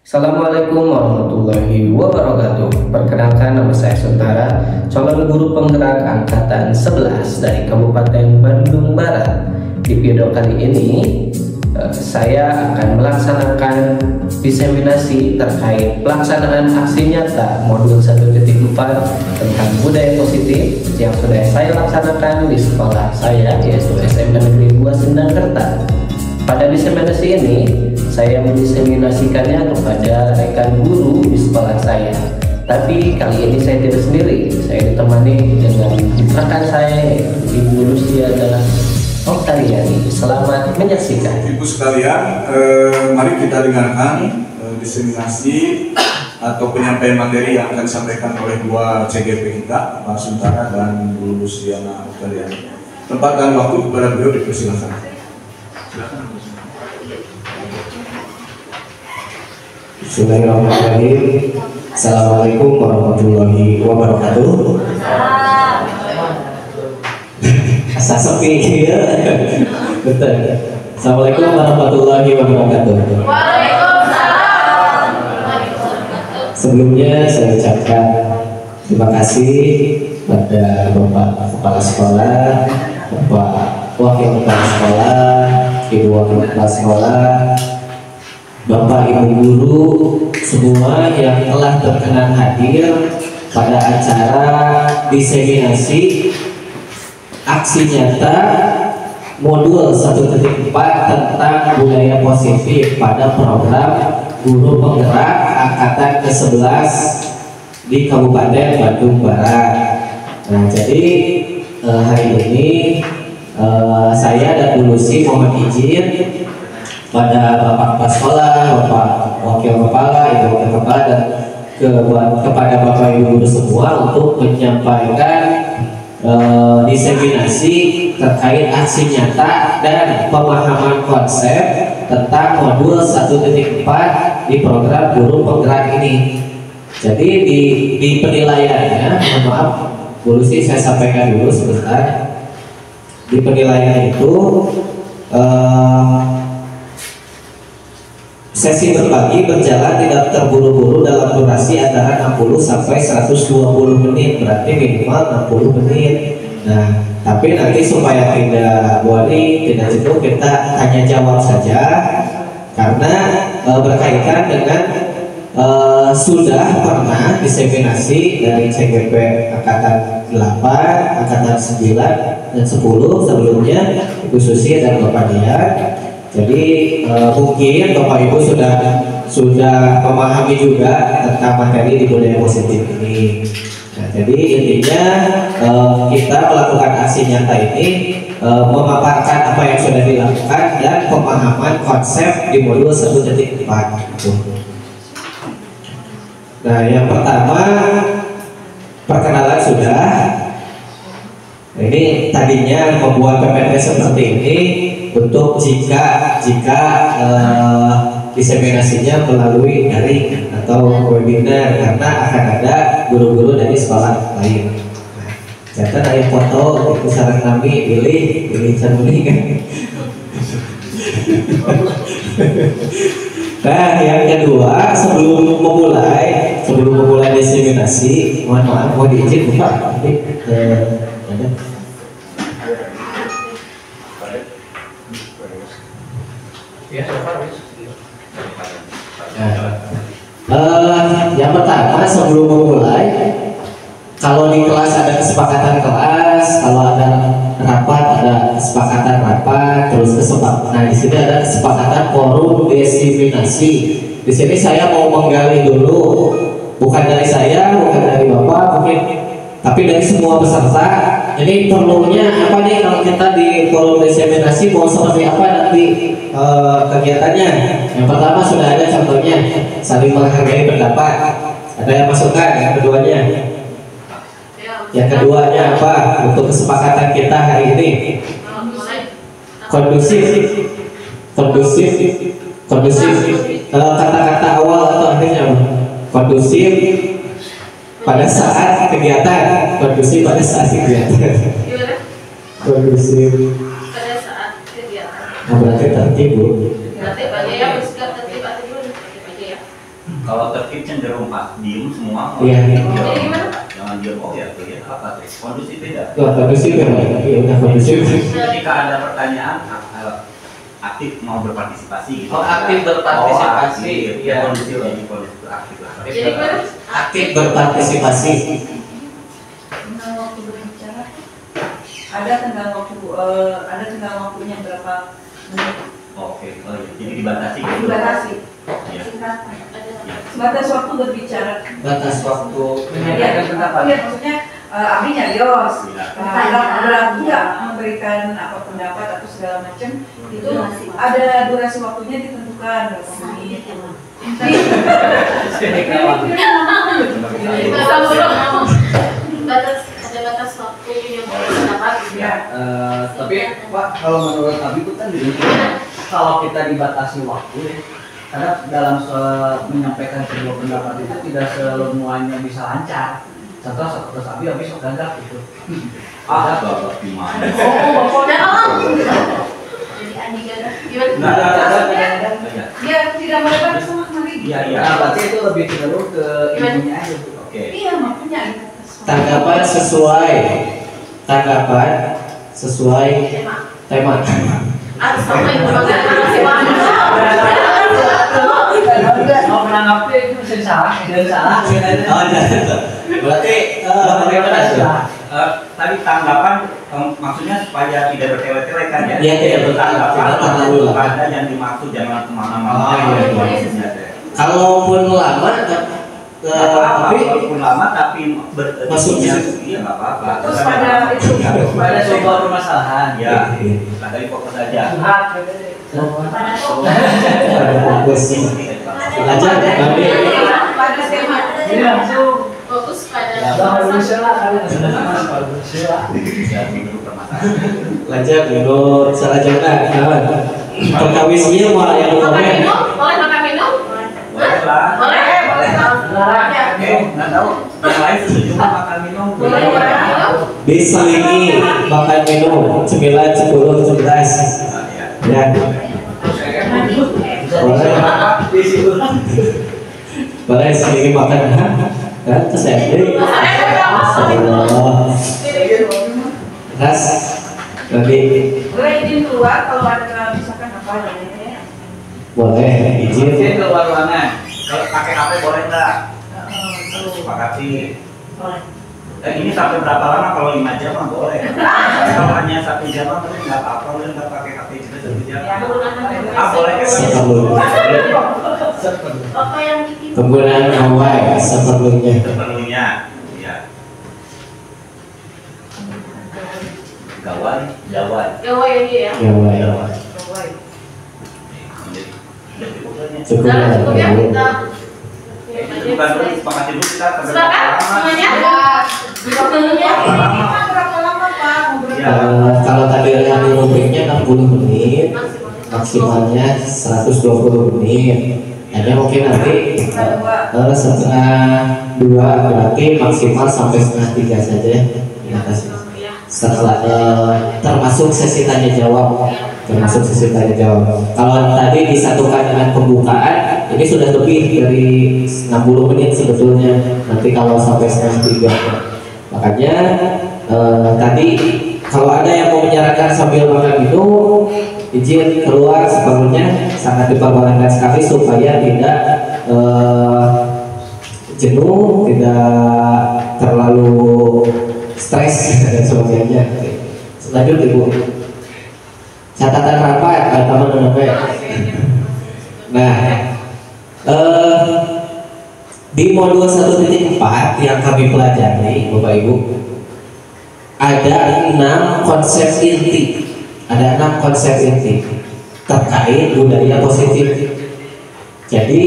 Assalamualaikum warahmatullahi wabarakatuh. Perkenalkan, nama saya Suntara, calon guru penggerak angkatan 11 dari Kabupaten Bandung Barat. Di video kali ini saya akan melaksanakan diseminasi terkait pelaksanaan aksi nyata modul 1.4 tentang budaya positif yang sudah saya laksanakan di sekolah saya, yaitu SMA Negeri 2 Sendangkerta. Pada diseminasi ini, saya mendiseminasikannya kepada rekan guru di sekolah saya. Tapi kali ini saya tidak sendiri, saya ditemani dengan rekan saya, Ibu Luciana Oktariani. Selamat menyaksikan. Ibu sekalian, mari kita dengarkan diseminasi atau penyampaian materi yang akan disampaikan oleh dua CGP kita, Pak Suntara dan Bu Luciana Oktariani. Tempat dan waktu kepada beliau dipersilakan. Bismillahirrahmanirrahim. Assalamualaikum warahmatullahi wabarakatuh. Asa sepi ya. Betul. Assalamualaikum warahmatullahi wabarakatuh. Waalaikumsalam. Sebelumnya saya ucapkan terima kasih pada Bapak Kepala Sekolah, Bapak Wakil Kepala Sekolah, Ibu Wakil Kepala Sekolah, Bapak Ibu guru semua yang telah berkenan hadir pada acara diseminasi aksi nyata modul 1.4 tentang budaya positif pada program guru penggerak angkatan ke-11 di Kabupaten Bandung Barat. Nah, jadi hari ini saya dan Bu Lucy mohon izin pada Bapak Kepala Sekolah, Bapak Wakil Kepala, Ibu Wakil Kepala, dan kepada Bapak Ibu guru semua untuk menyampaikan diseminasi terkait aksi nyata dan pemahaman konsep tentang modul 1.4 di program guru penggerak ini. Jadi di penilaiannya, mohon maaf, Bu Lucy, saya sampaikan dulu sebentar. Di penilaian itu sesi berbagi berjalan tidak terburu-buru dalam durasi antara 60 sampai 120 menit, berarti minimal 60 menit. Nah, tapi nanti supaya tidak boring, tidak jenuh, kita tanya jawab saja, karena berkaitan dengan sudah pernah diseminasi dari CGP angkatan 8, angkatan 9 dan 10 sebelumnya, Ibu Susi dan Bapak Dian. Jadi mungkin Bapak Ibu sudah memahami juga tentang materi di budaya positif ini. Nah, jadi intinya kita melakukan aksi nyata ini memaparkan apa yang sudah dilakukan dan pemahaman konsep di modul 1.4. Nah, yang pertama perkenalan sudah. Ini tadinya membuat PPT seperti ini untuk jika diseminasinya melalui daring atau webinar, karena akan ada guru-guru dari sekolah lain. Catat ada foto itu saran kami pilih sembunyi kan. Nah, yang kedua, sebelum memulai diseminasi, mohon maaf, mau diizin Pak, ada. Yang pertama, sebelum memulai, kalau di kelas ada kesepakatan kelas, kalau ada rapat ada kesepakatan rapat, terus nah di sini ada kesepakatan forum diseminasi. Di sini saya mau menggali dulu, bukan dari saya, bukan dari Bapak, mungkin, tapi dari semua peserta. Ini perlunya apa nih kalau kita di forum diseminasi, mau seperti apa nanti kegiatannya? Yang pertama sudah ada contohnya, saling menghargai pendapat. Ada yang masukkan yang keduanya? Yang keduanya apa untuk kesepakatan kita hari ini? Kondusif. Kata-kata awal atau akhirnya kondusif pada saat kegiatan. Kondusif pada saat kegiatan. Kondusif Pada saat kegiatan. Nah, berarti tertib, Bu. Berarti banyak yang bersikap tertib aja dulu, tertib aja ya. Kalau tertib cenderung pas diem semua. Iya. Jadi gimana? Jangan diem, oh ya kelihatan apa tuh? Kondusif beda. Tuh, kondusif ya, iya udah kondusif. Ketika ada pertanyaan, aktif mau berpartisipasi gitu. Oh, aktif berpartisipasi. Iya. Iya. Kondusif lagi kondusif aktif lah. Jadi gimana? Aktif berpartisipasi. Tentang waktu berbicara ada tentang waktunya berapa menit Oke, oh, iya. Jadi dibatasi gitu. dibatasi Iya. singkat Iya. batas waktu berbicara Batas waktu. Menyampaikan pendapat. iya maksudnya Abdi nyarios Iya. berlaku nggak memberikan apa pendapat atau segala macam itu ada durasi waktunya ditentukan berapa menit Ada batas waktu yang berpendapat. ya Tapi Pak, kalau menurut Abi itu kan gini, kalau kita dibatasi waktu ya, karena dalam menyampaikan sebuah pendapat itu tidak semuanya bisa lancar. Contoh seperti Abi habis gagap gitu. Bapak gimana? Jadi Andi Gagap gimana? Nah, iya. dia tidak melebar sama kemarin Iya, iya. Nah, berarti itu lebih cenderung ke ilmunya aja. Oke. iya makanya ada batas waktu. Tanggapan sesuai tema. Harus sama yang berbagai Mau menanggapi itu bisa salah, tidak salah. Oh, berarti Bagaimana sudah? Tadi tanggapan maksudnya supaya tidak bertele-tele kan ya? Iya, tidak Tanggapan bertele-tele. ada yang dimaksud jangan kemana-mana. Oh, iya. Kalaupun lama tapi walaupun lama tapi Masuk di situ. iya nggak apa-apa. Terus pada itu Pada sebuah permasalahan. Ya, dari fokus aja. fokus. Belajar kami. pada tema Ini langsung fokus pada Indonesia lah, kalian sudah Indonesia. Ya, menurut permasalahan. Belajar menurut salah jangan kawan. Perkawisnya malah yang makan komen. minum, boleh makan minum? Boleh lah. Boleh. Ya. Oke, nggak tahu. Yang lain setuju nggak makan minum? Boleh makan minum? Diselingi makan minum 9, 10, 11. Ya. Ya. Boleh. Boleh selingi makan. Kan terus SD. Astagfirullah. Ras. Nanti boleh izin keluar kalau ada misalkan apa namanya boleh izin. Izin keluar ruangan. Kalau pakai HP boleh nggak? Sepakati. Ini sampai berapa lama? Kalau 5 jam mah boleh. Kalau hanya 1 jam mah boleh nggak apa-apa, boleh nggak pakai HP juga 1 jam. Boleh kan? Apa yang bikin? Penggunaan awal seperlunya. Seperlunya, ya. Gawan, jawan. Gawa yang dia ya. Ya, Jawan. cukup Udah cukup ya kita. Bukan dulu, sepakati dulu kita sampai Sepakat berapa lama? semuanya? berapa lama Pak ngobrol Ya. Kalau tadi yang rubriknya 60 menit, maksimalnya 120 menit. Hanya mungkin nanti setengah 2 berarti maksimal sampai setengah 3 saja ya. Setelah termasuk sesi tanya jawab, Kalau tadi disatukan dengan pembukaan, ini sudah lebih dari 60 menit sebetulnya. Nanti kalau sampai setengah 3, makanya tadi kalau ada yang mau menyarankan sambil makan minum, izin keluar seperlunya, sangat diperbolehkan sekali supaya tidak jenuh, tidak terlalu stres dan sebagainya. Lanjut Ibu. Catatan rapat teman-teman. Nah, di modul 1.4 yang kami pelajari, Bapak Ibu, ada 6 konsep inti. Terkait budaya positif. Jadi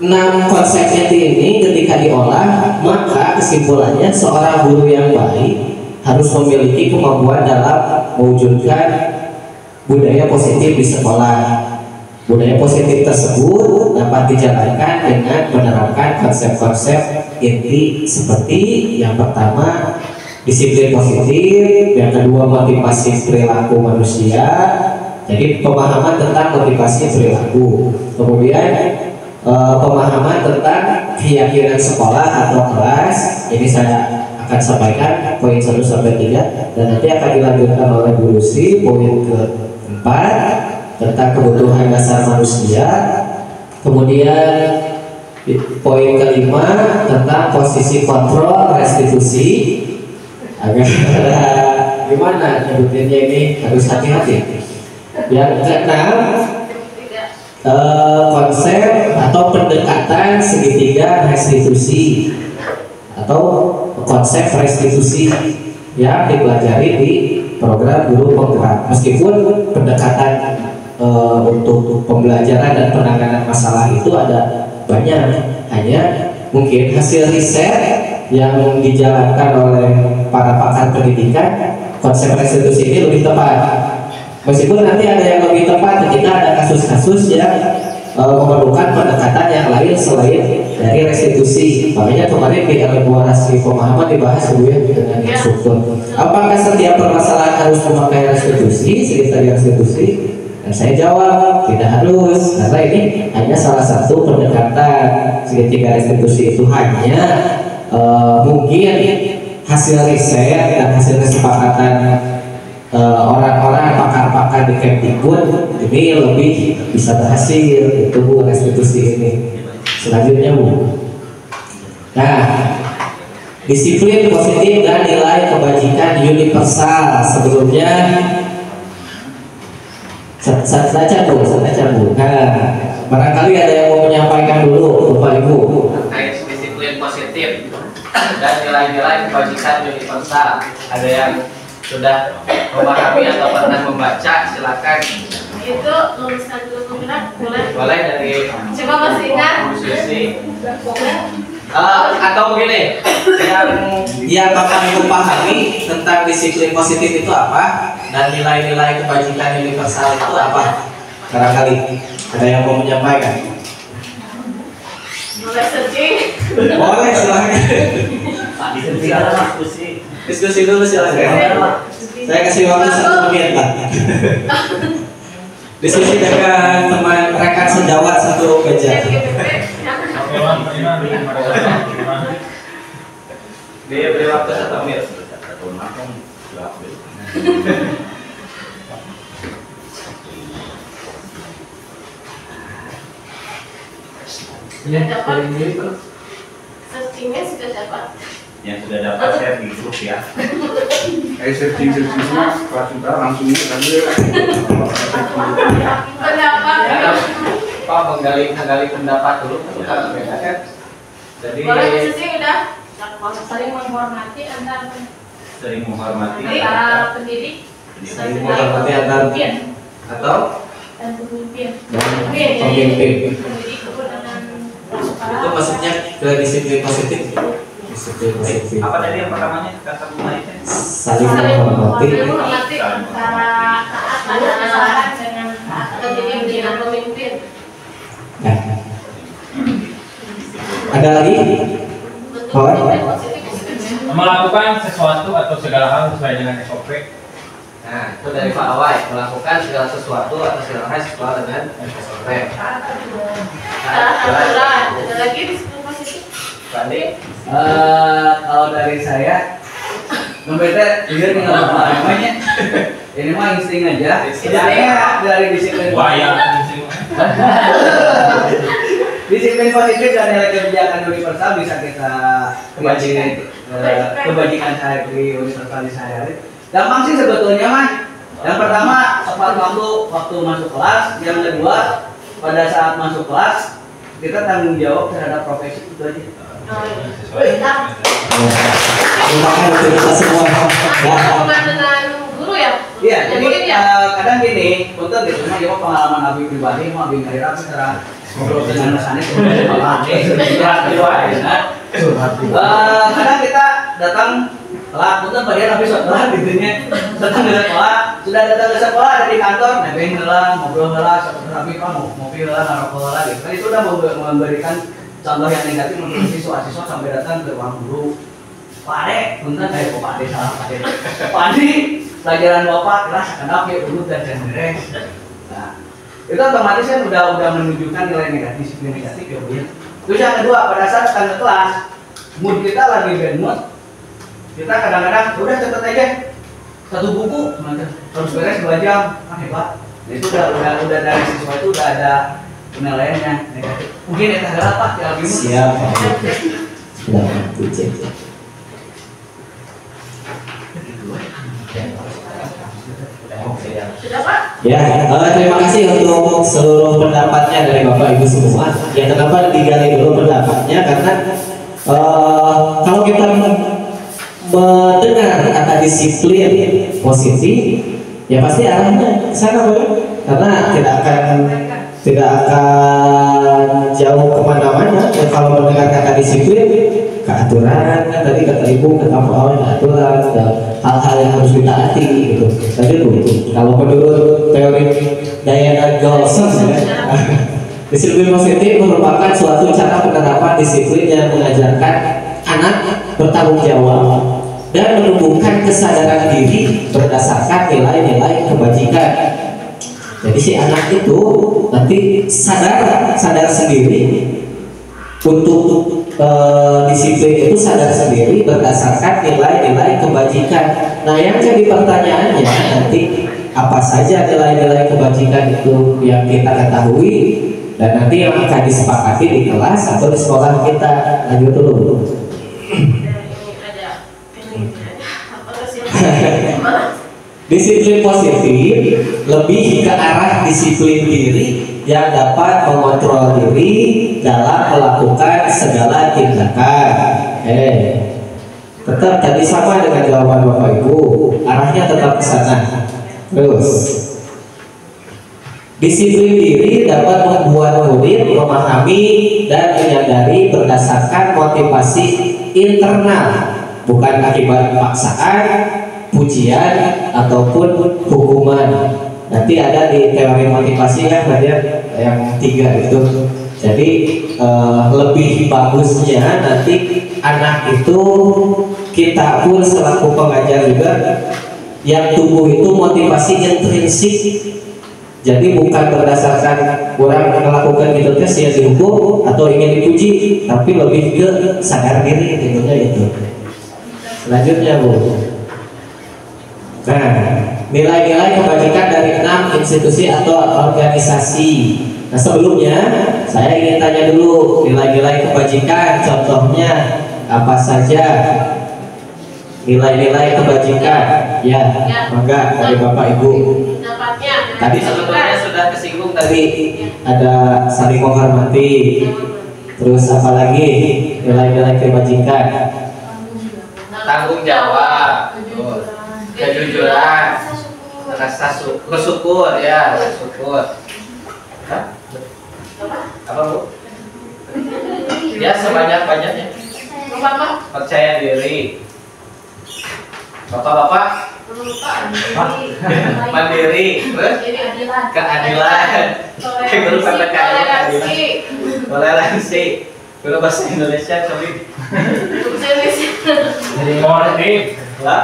6 konsep inti ini ketika diolah, maka kesimpulannya seorang guru yang baik harus memiliki kemampuan dalam mewujudkan budaya positif di sekolah. Budaya positif tersebut dapat dijalankan dengan menerapkan konsep-konsep inti seperti yang pertama disiplin positif, yang kedua motivasi perilaku manusia. Jadi pemahaman tentang motivasi perilaku. Kemudian pemahaman tentang keyakinan sekolah atau kelas. Ini saya akan sampaikan poin 1 sampai 3 dan nanti akan dilanjutkan oleh Bu Lucy poin ke-4 tentang kebutuhan dasar manusia. Kemudian poin ke-5 tentang posisi kontrol restitusi. Agar gimana nyebutnya ini harus hati-hati. Yang ke-6 konsep atau pendekatan segitiga restitusi atau konsep restitusi yang dipelajari di program guru penggerak. Meskipun pendekatan untuk pembelajaran dan penanganan masalah itu ada banyak, hanya mungkin hasil riset yang dijalankan oleh para pakar pendidikan, konsep restitusi ini lebih tepat. Meskipun nanti ada yang lebih tepat ketika ada kasus-kasus yang memerlukan pendekatan yang lain selain dari restitusi. Makanya kemarin di elaborasi pemahaman dibahas Bu ya dengan instruktur. Apakah setiap permasalahan harus memakai restitusi, segitiga restitusi? Dan saya jawab tidak harus, karena ini hanya salah satu pendekatan. Segitiga restitusi itu hanya mungkin hasil riset dan hasil kesepakatan orang-orang pakar-pakar di Kemdikbud ini lebih bisa berhasil itu Bu restitusi ini. Selanjutnya Bu. Nah, disiplin positif dan nilai kebajikan universal. Sebelumnya saya baca Bu. Nah, barangkali ada yang mau menyampaikan dulu Bapak Ibu terkait disiplin positif dan nilai-nilai kebajikan universal. Ada yang sudah memahami atau pernah membaca, silakan. Itu lulusan dulu penggerak boleh. Boleh dari Coba masih ingat. Bu Susi. Atau begini, yang Bapak Ibu pahami tentang disiplin positif itu apa dan nilai-nilai kebajikan universal itu apa? Barangkali ada yang mau menyampaikan. Boleh searching. Boleh, silakan. Diskusi dulu silakan. Saya kasih waktu 1 menit Pak. Diskusi dengan teman rekan sejawat satu meja. Dia beri waktu 1 menit. Sudah dapat. Searchingnya sudah dapat. Yang sudah dapat saya di grup ya. Kayak searching semua kelas kita langsung ini kan Pendapat. Pak menggali pendapat dulu kan beda kan. Jadi Boleh searching udah. Saling menghormati antara pendidik saling menghormati antar atau dan pemimpin. pemimpin. Pendidik dengan itu maksudnya ke disiplin positif. Disiplin positif. Apa tadi yang pertamanya kata Bu Maite? Saling menghormati. menghormati antara anak dengan pendidik dengan pemimpin. Nah, ada lagi? Melakukan sesuatu atau segala hal sesuai dengan SOP. Nah, itu dari Pak Awai, melakukan segala sesuatu atau segala hal sesuai dengan SOP. Ada lagi disiplin positif. Tadi Kalau dari saya, membeda dia tinggal namanya. Ini mah insting aja. Sebenarnya dari disiplin. Disiplin positif dan nilai kebijakan universal bisa kita kebajikan sehari universal di sehari-hari. Gampang sih sebetulnya mah. Yang pertama tepat waktu masuk kelas. Yang kedua pada saat masuk kelas kita tanggung jawab terhadap profesi itu aja. Terima kasih kita semua. Hubungan dengan guru ya? Iya, jadi Mungkin ya? kadang gini, punten gitu, mah dia pengalaman Abi pribadi, mau Abi ngairah secara ngobrol dengan Mas Anies, kadang kita datang telat, punten padahal Abi telat gitunya, datang ke sekolah, sudah datang ke sekolah ada di kantor, nebeng heula, ngobrol heula, seperti Abi kan ngopi heula, ngarokok heula gitu. Kan itu udah memberikan contoh yang negatif untuk siswa-siswa sampai datang ke ruang guru. Pade, punten kayak Pade salah Pade, pelajaran bapak kelas kenapa ya urut dan cenderung. Nah, itu otomatis kan udah menunjukkan nilai negatif, disiplin negatif ya Bu ya. Terus yang kedua, pada saat tanda kelas, mood kita lagi bad mood, kita kadang-kadang udah cepet aja satu buku, harus beres 2 jam, hebat. Nah, itu udah dari siswa itu udah ada penilaiannya negatif. Mungkin itu adalah Pak yang lebih siap. Sudah dicek. Sudah Pak? Ya, terima kasih untuk seluruh pendapatnya dari Bapak Ibu semua. Ya, kenapa digali dulu pendapatnya? Karena kalau kita mendengar kata disiplin positif, ya pasti arahnya ke sana, Bapak. Karena tidak akan jauh kemana-mana. Ya, kalau mendengar kata disiplin, keaturan, kan tadi kata Ibu, kata Pak Awan, keaturan, hal-hal yang harus ditaati gitu. Tadi kalau menurut teori Diana Galson, ya, disiplin positif merupakan suatu cara penerapan disiplin yang mengajarkan anak bertanggung jawab dan menumbuhkan kesadaran diri berdasarkan nilai-nilai kebajikan. Jadi si anak itu nanti sadar sendiri untuk disiplin itu sadar sendiri berdasarkan nilai-nilai kebajikan. Nah, yang jadi pertanyaannya nanti apa saja nilai-nilai kebajikan itu yang kita ketahui dan nanti yang akan disepakati di kelas atau di sekolah kita. Lanjut dulu. Disiplin positif lebih ke arah disiplin diri yang dapat mengontrol diri dalam melakukan segala tindakan. Tetap tadi sama dengan jawaban Bapak Ibu, arahnya tetap ke sana. Terus, disiplin diri dapat membuat murid memahami dan menyadari berdasarkan motivasi internal, bukan akibat paksaan, pujian ataupun hukuman. Nanti ada di teori motivasi kan yang 3 itu. Jadi lebih bagusnya nanti anak itu kita pun selaku pengajar juga yang tumbuh itu motivasi intrinsik. Jadi bukan berdasarkan orang melakukan gitu tes ya dihukum atau ingin dipuji, tapi lebih ke sadar diri intinya itu. Selanjutnya Bu. Nah, nilai-nilai kebajikan dari 6 institusi atau organisasi. Nah, sebelumnya saya ingin tanya dulu nilai-nilai kebajikan, contohnya apa saja nilai-nilai kebajikan? Ya, mangga dari Bapak Ibu. Tadi sebetulnya sudah kesinggung tadi, ada saling menghormati. Terus apa lagi nilai-nilai kebajikan? Tanggung jawab, kejujuran, rasa bersyukur, ya bersyukur. Apa Bu? Ya sebanyak-banyaknya. Percaya diri. Bapak-bapak mandiri, terus keadilan, toleransi, guru bahasa Indonesia sorry. Sportif, ya.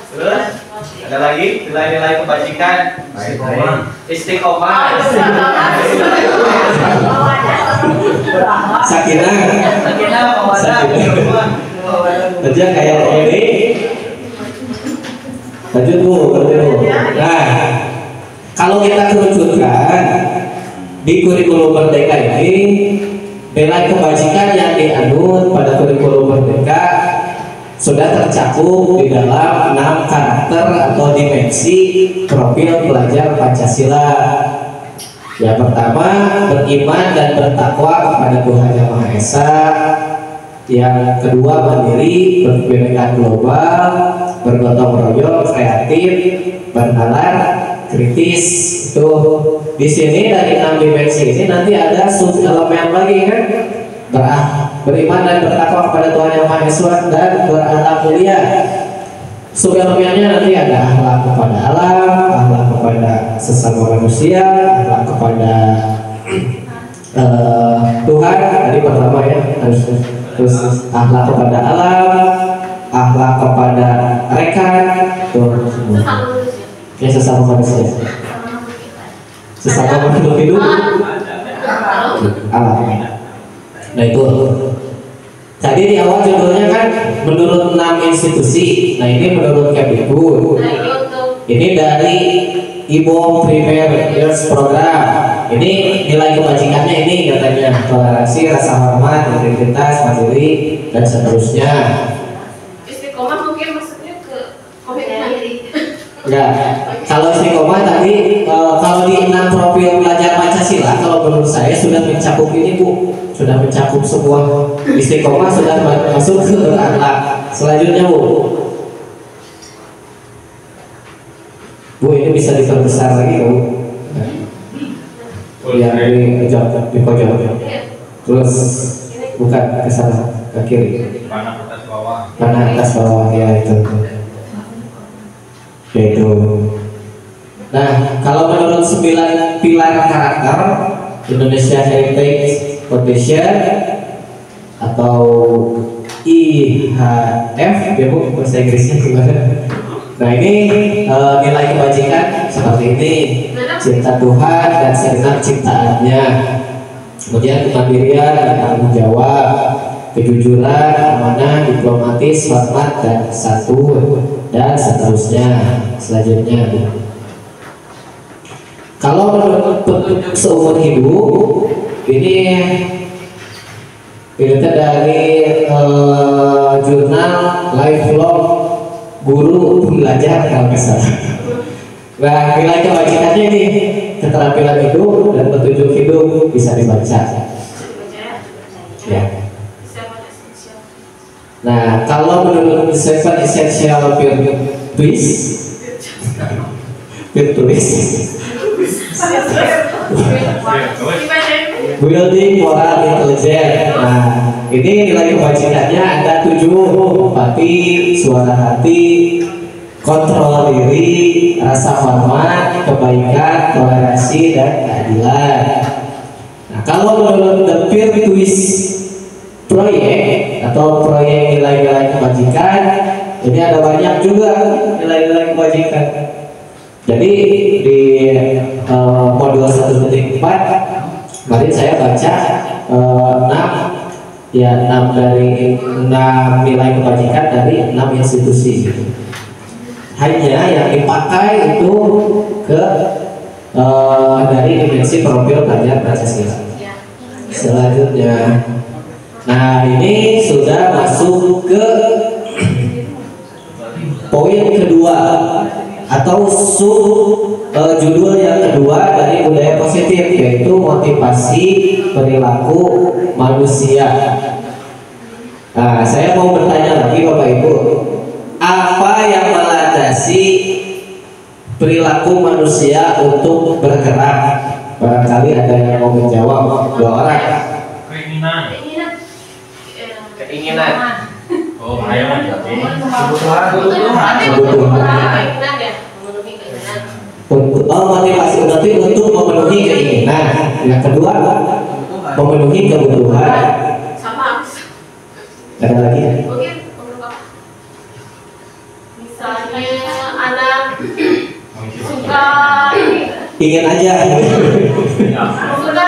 Terus ada lagi nilai-nilai kebajikan, istiqomah, sakinah, kerja kayak ini. Lanjut Bu. Nah, kalau kita kerucutkan di kurikulum Merdeka ini, nilai kebajikan yang dianut pada kurikulum Merdeka sudah tercakup di dalam 6 karakter atau dimensi profil pelajar Pancasila. Yang pertama, beriman dan bertakwa kepada Tuhan Yang Maha Esa. Yang kedua, mandiri, berkebinekaan global, bergotong royong, kreatif, bernalar, kritis. Itu di sini dari 6 dimensi ini nanti ada sub elemen lagi kan? Beriman dan bertakwa kepada Tuhan Yang Maha Esa dan berakhlak mulia. Sub elemennya nanti ada akhlak kepada alam, akhlak kepada sesama manusia, akhlak kepada Tuhan. Tadi pertama ya, terus akhlak kepada alam, akhlak kepada rekan, Ya sesama manusia. Sesama makhluk hidup. Alam. Nah itu. Tadi di awal judulnya kan menurut 6 institusi. Nah ini menurut Kemdikbud. Nah ini untuk Ini dari IBOM Premier Years Program. Ini nilai kebajikannya ini katanya toleransi, rasa hormat, integritas, mandiri, dan seterusnya. istiqomah mungkin maksudnya ke komitmen. Ya, kalau istiqomah tadi kalau di 6 profil belajar Pancasila, kalau menurut saya sudah mencakup ini Bu, sudah mencakup sebuah istiqomah sudah masuk ke akhlak. Selanjutnya Bu, Bu ini bisa diperbesar lagi Bu. Yang di pojok. Terus bukan ke sana, ke kiri. Panah atas bawah. Panah atas bawah ya itu. Yaitu. Nah, kalau menurut 9 pilar karakter Indonesia Heritage Foundation atau IHF, ya Bu, bahasa Inggrisnya gimana? Nah ini nilai kebajikan seperti ini: cinta Tuhan dan segenap ciptaannya, kemudian kemandirian dan tanggung jawab, kejujuran, amanah, diplomatis, hormat dan santun, dan seterusnya. Selanjutnya, kalau menurut petunjuk seumur hidup ini dari jurnal Lifelong Guru Belajar kalau nggak salah. Nah, nilai kebajikannya ini keterampilan hidup dan petunjuk hidup bisa dibaca. Ya. Nah, kalau menurut 7 Essential Virtues, building moral intelligence. Nah, ini nilai kebajikannya ada 7: empati, suara hati, kontrol diri, rasa hormat, kebaikan, toleransi, dan keadilan. Nah, kalau menurut The Virtues Project atau proyek nilai-nilai kebajikan, ini ada banyak juga nilai-nilai kebajikan. Jadi di modul 1.4 kemarin saya baca 6 dari 6 nilai kebajikan dari 6 institusi. Hanya yang dipakai itu ke dari dimensi profil belajar Pancasila. Selanjutnya, nah ini sudah masuk ke poin kedua atau judul yang kedua dari budaya positif, yaitu motivasi perilaku manusia. Nah, saya mau bertanya lagi Bapak Ibu, apa yang melandasi perilaku manusia untuk bergerak? Barangkali ada yang mau menjawab, 2 orang. Keinginan. Oh, ayo motivasi untuk memenuhi keinginan. Yang kedua, memenuhi kebutuhan. Sama. Ada lagi? Mungkin untuk apa? Misalnya anak suka Ingin aja. suka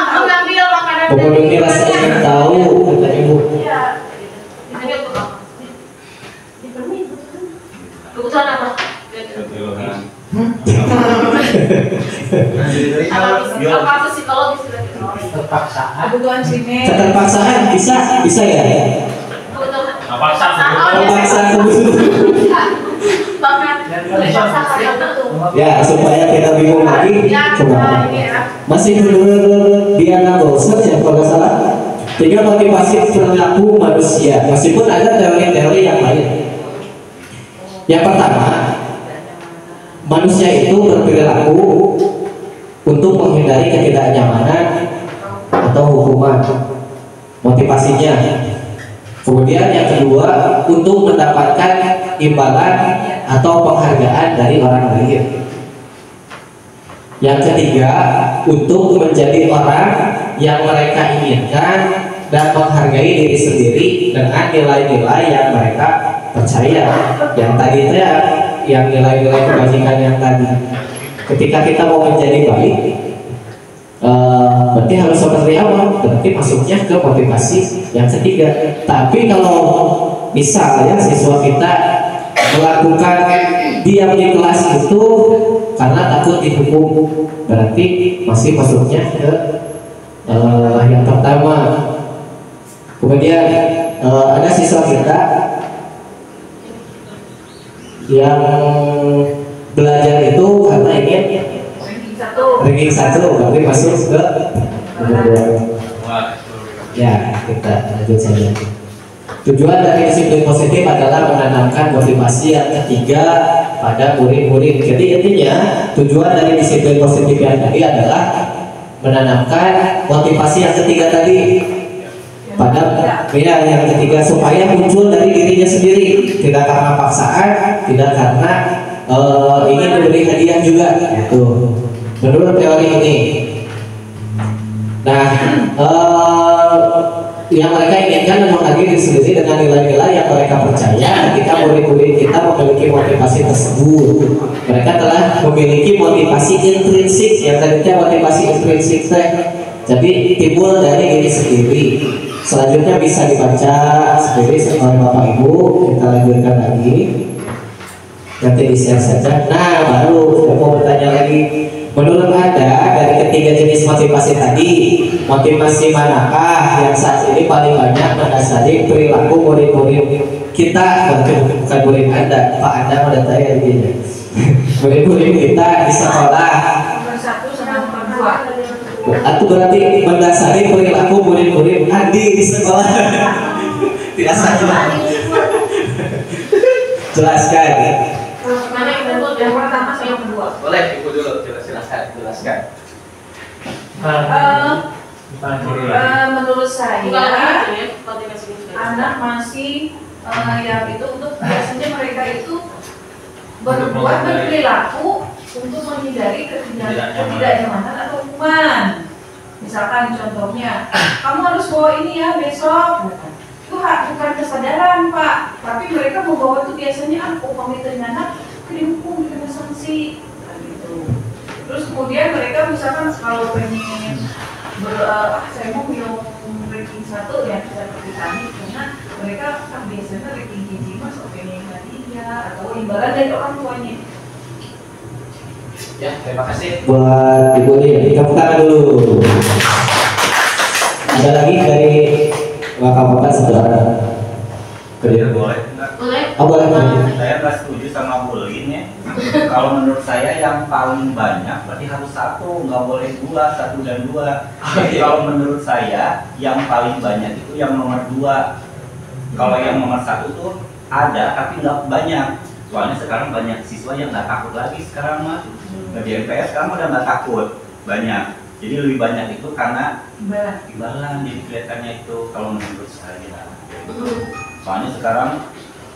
mengambil makanan Memenuhi rasa ingin tahu, kata Ibu. Iya. Misalnya untuk apa? Kebutuhan apa? Apa psikologis Terpaksaan. Kebutuhan sini. Keterpaksaan bisa ya? kebutuhan Terpaksa kebutuhan. bahkan Ya, supaya kita bingung lagi, coba. Masih menurut Diana Gosser ya kalau nggak salah, 3 motivasi perilaku manusia. Meskipun ada teori-teori yang lain. Yang pertama, manusia itu berperilaku untuk menghindari ketidaknyamanan atau hukuman. Motivasinya. Kemudian yang kedua, untuk mendapatkan imbalan atau penghargaan dari orang lain. Yang ketiga, untuk menjadi orang yang mereka inginkan dan menghargai diri sendiri dengan nilai-nilai yang mereka percaya. Yang tadi yang nilai-nilai kebajikan yang tadi. Ketika kita mau menjadi baik, berarti harus seperti awal, berarti masuknya ke motivasi yang ketiga. Tapi kalau misalnya siswa kita melakukan diam di kelas itu karena takut dihukum, berarti masih masuknya ke yang pertama. Kemudian ada siswa kita yang belajar itu karena ingin ranking 1, berarti masuk ke nomor 2. Ya, kita lanjut saja. Tujuan dari disiplin positif adalah menanamkan motivasi yang ketiga pada murid-murid. Jadi intinya tujuan dari disiplin positif yang tadi adalah menanamkan motivasi yang ketiga tadi pada yang ketiga, supaya muncul dari dirinya sendiri, tidak karena paksaan, tidak karena ingin diberi hadiah juga. Itu menurut teori ini. Nah, yang mereka inginkan menghargai diri sendiri dengan nilai-nilai yang mereka percaya. Ketika murid-murid kita memiliki motivasi tersebut, mereka telah memiliki motivasi intrinsik. Yang tadinya motivasi intrinsik jadi timbul dari diri sendiri. Selanjutnya bisa dibaca sendiri oleh Bapak Ibu. Kita lanjutkan lagi. Nanti di-share saja. Nah, baru saya mau bertanya lagi. Menurut Anda dari ketiga jenis motivasi tadi, motivasi manakah yang saat ini paling banyak mendasari perilaku murid-murid kita? Bukan murid Anda, Pak Anda udah tahu ya begini. Murid-murid kita di sekolah. Nomor 1 sama nomor 2. Itu berarti mendasari perilaku murid-murid Andi di sekolah. Tidak salah. Jelaskan. Mana yang betul? Yang pertama sama yang kedua. Boleh Ibu dulu, jelaskan. Menurut saya Bukan lagi ya, motivasi itu. anak masih yang itu untuk biasanya mereka itu berbuat berperilaku untuk menghindari ketidaknyamanan atau hukuman. Misalkan contohnya, kamu harus bawa ini ya besok. Itu bukan kesadaran Pak, tapi mereka membawa itu biasanya kami ternyata dihukum, kena sanksi. Gitu. Terus kemudian mereka misalkan kalau pengen saya mau minum ranking 1 ya seperti kami, karena mereka kan biasanya ranking tinggi mas pengen hadiah atau imbalan dari orang tuanya. Ya, terima kasih. Buat Ibu ini, tepuk tangan dulu. Ada lagi dari Bapak-bapak saudara? Ya, boleh. Boleh? Oh, boleh. Saya nggak setuju sama bullying ya. Kalau menurut saya yang paling banyak berarti harus 1, nggak boleh 2, 1 dan 2. Jadi kalau menurut saya yang paling banyak itu yang nomor 2. Kalau yang nomor 1 tuh ada tapi nggak banyak. Soalnya sekarang banyak siswa yang nggak takut lagi sekarang mah. Di MPS sekarang udah nggak takut, banyak. Jadi lebih banyak itu karena imbalan, jadi kelihatannya itu kalau menurut saya. Soalnya sekarang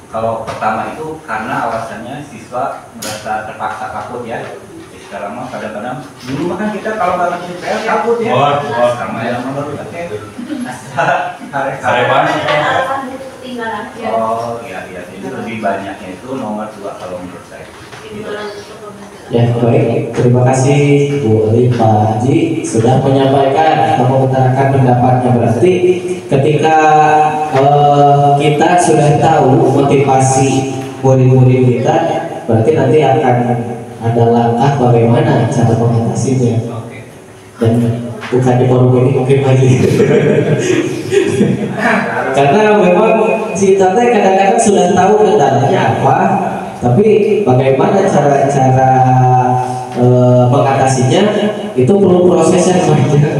kalau pertama itu karena alasannya siswa merasa terpaksa takut ya. Jadi sekarang mah kadang-kadang dulu kan kita kalau nggak ngerti MPS takut ya. Sama yang baru pakai Ketinggalan. Oh iya, jadi lebih banyaknya itu nomor 2 kalau menurut saya. Ya, baik. Terima kasih Bu Eli, Pak Haji sudah menyampaikan atau mengutarakan pendapatnya. Berarti ketika kita sudah tahu motivasi murid-murid kita, berarti nanti akan ada langkah bagaimana cara mengatasinya. Dan bukan di forum ini mungkin lagi. Karena memang si tante kadang-kadang sudah tahu kendalanya apa, tapi bagaimana cara mengatasinya itu perlu proses yang panjang,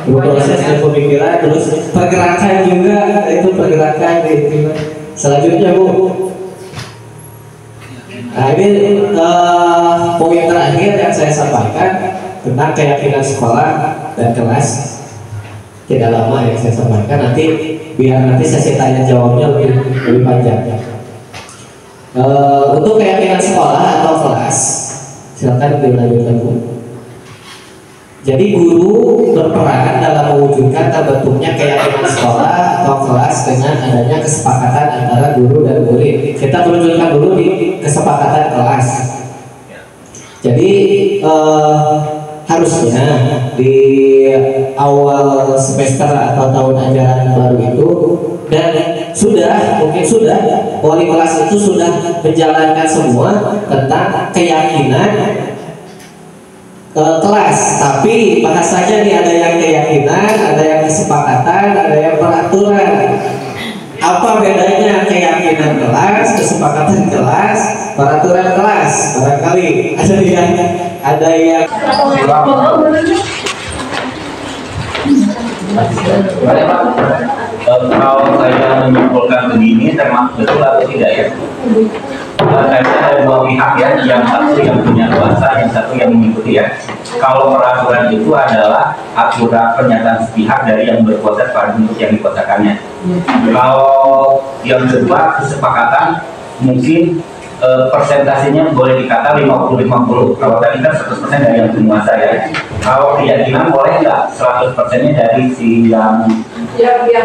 perlu proses dan pemikiran, terus pergerakan juga, itu pergerakan gitu. Selanjutnya Bu, nah ini poin terakhir yang saya sampaikan tentang keyakinan sekolah dan kelas. Tidak lama yang saya sampaikan, nanti biar nanti sesi tanya jawabnya lebih panjang. Untuk keyakinan sekolah atau kelas, silakan dilanjutkan Bu. Jadi guru berperan dalam mewujudkan terbentuknya keyakinan sekolah atau kelas dengan adanya kesepakatan antara guru dan murid. Kita tunjukkan dulu di kesepakatan kelas. Jadi harusnya di awal semester atau tahun ajaran baru itu, dan mungkin sudah wali kelas itu sudah menjalankan semua tentang keyakinan kelas, tapi bahasanya nih ada yang keyakinan, ada yang kesepakatan, ada yang peraturan. Apa bedanya keyakinan kelas, kesepakatan kelas, peraturan kelas? Barangkali ada yang Kalau saya menyimpulkan begini, termasuk betul atau tidak ya? Saya ada dua pihak ya, yang satu yang punya kuasa, yang satu yang mengikuti ya. Kalau peraturan itu adalah aturan pernyataan sepihak dari yang berkuasa pada untuk yang dikuasakannya. Kalau yang kedua kesepakatan, mungkin persentasenya boleh dikata 50-50. Kalau tadi kan 100% dari yang penguasa ya. Kalau keyakinan boleh nggak 100%-nya dari si yang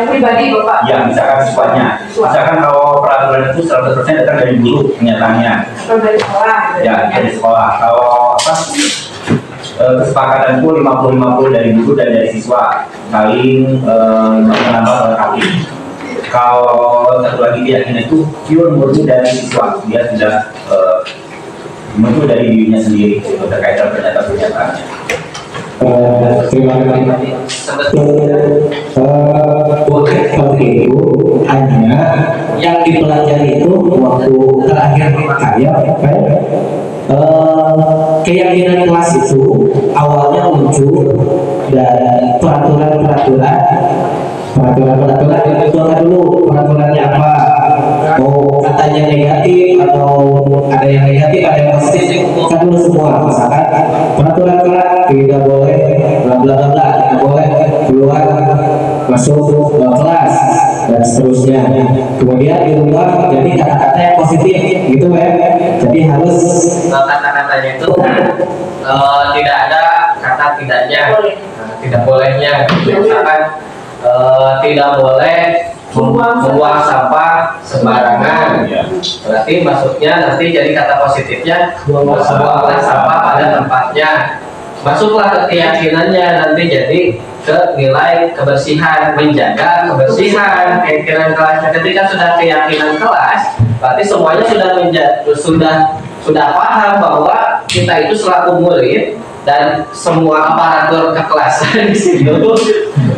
pribadi Bapak? Ya, misalkan siswanya. Misalkan kalau peraturan itu 100% datang dari guru penyataannya. Dari sekolah. Ya, dari sekolah. Kalau kesepakatan itu 50-50 dari guru dan dari siswa, saling menambah melengkapi. Kalau satu lagi keyakinan itu pure murni dari siswa, dia sudah muncul dari dirinya sendiri terkait dengan pernyataan-pernyataannya. Terima kasih. Boleh seperti itu, hanya yang dipelajari itu waktu terakhir saya keyakinan kelas itu awalnya muncul dari peraturan itu dulu, peraturannya apa, mau katanya negatif atau ada yang negatif, ada yang positif, kan dulu semua. Misalkan peraturan kelas tidak boleh bla bla bla, tidak boleh keluar masuk kelas dan seterusnya. Kemudian diubah jadi kata-kata yang positif gitu ya. Jadi harus kata-katanya itu tidak ada kata tidaknya, tidak bolehnya. Misalkan tidak boleh membuang sampah sembarangan. Berarti maksudnya nanti jadi kata positifnya buanglah sampah pada tempatnya. Masuklah ke keyakinannya nanti jadi ke nilai kebersihan, menjaga kebersihan. Keyakinan kelasnya ketika sudah keyakinan kelas, berarti semuanya sudah paham bahwa kita itu selaku murid dan semua aparatur kekelasan di situ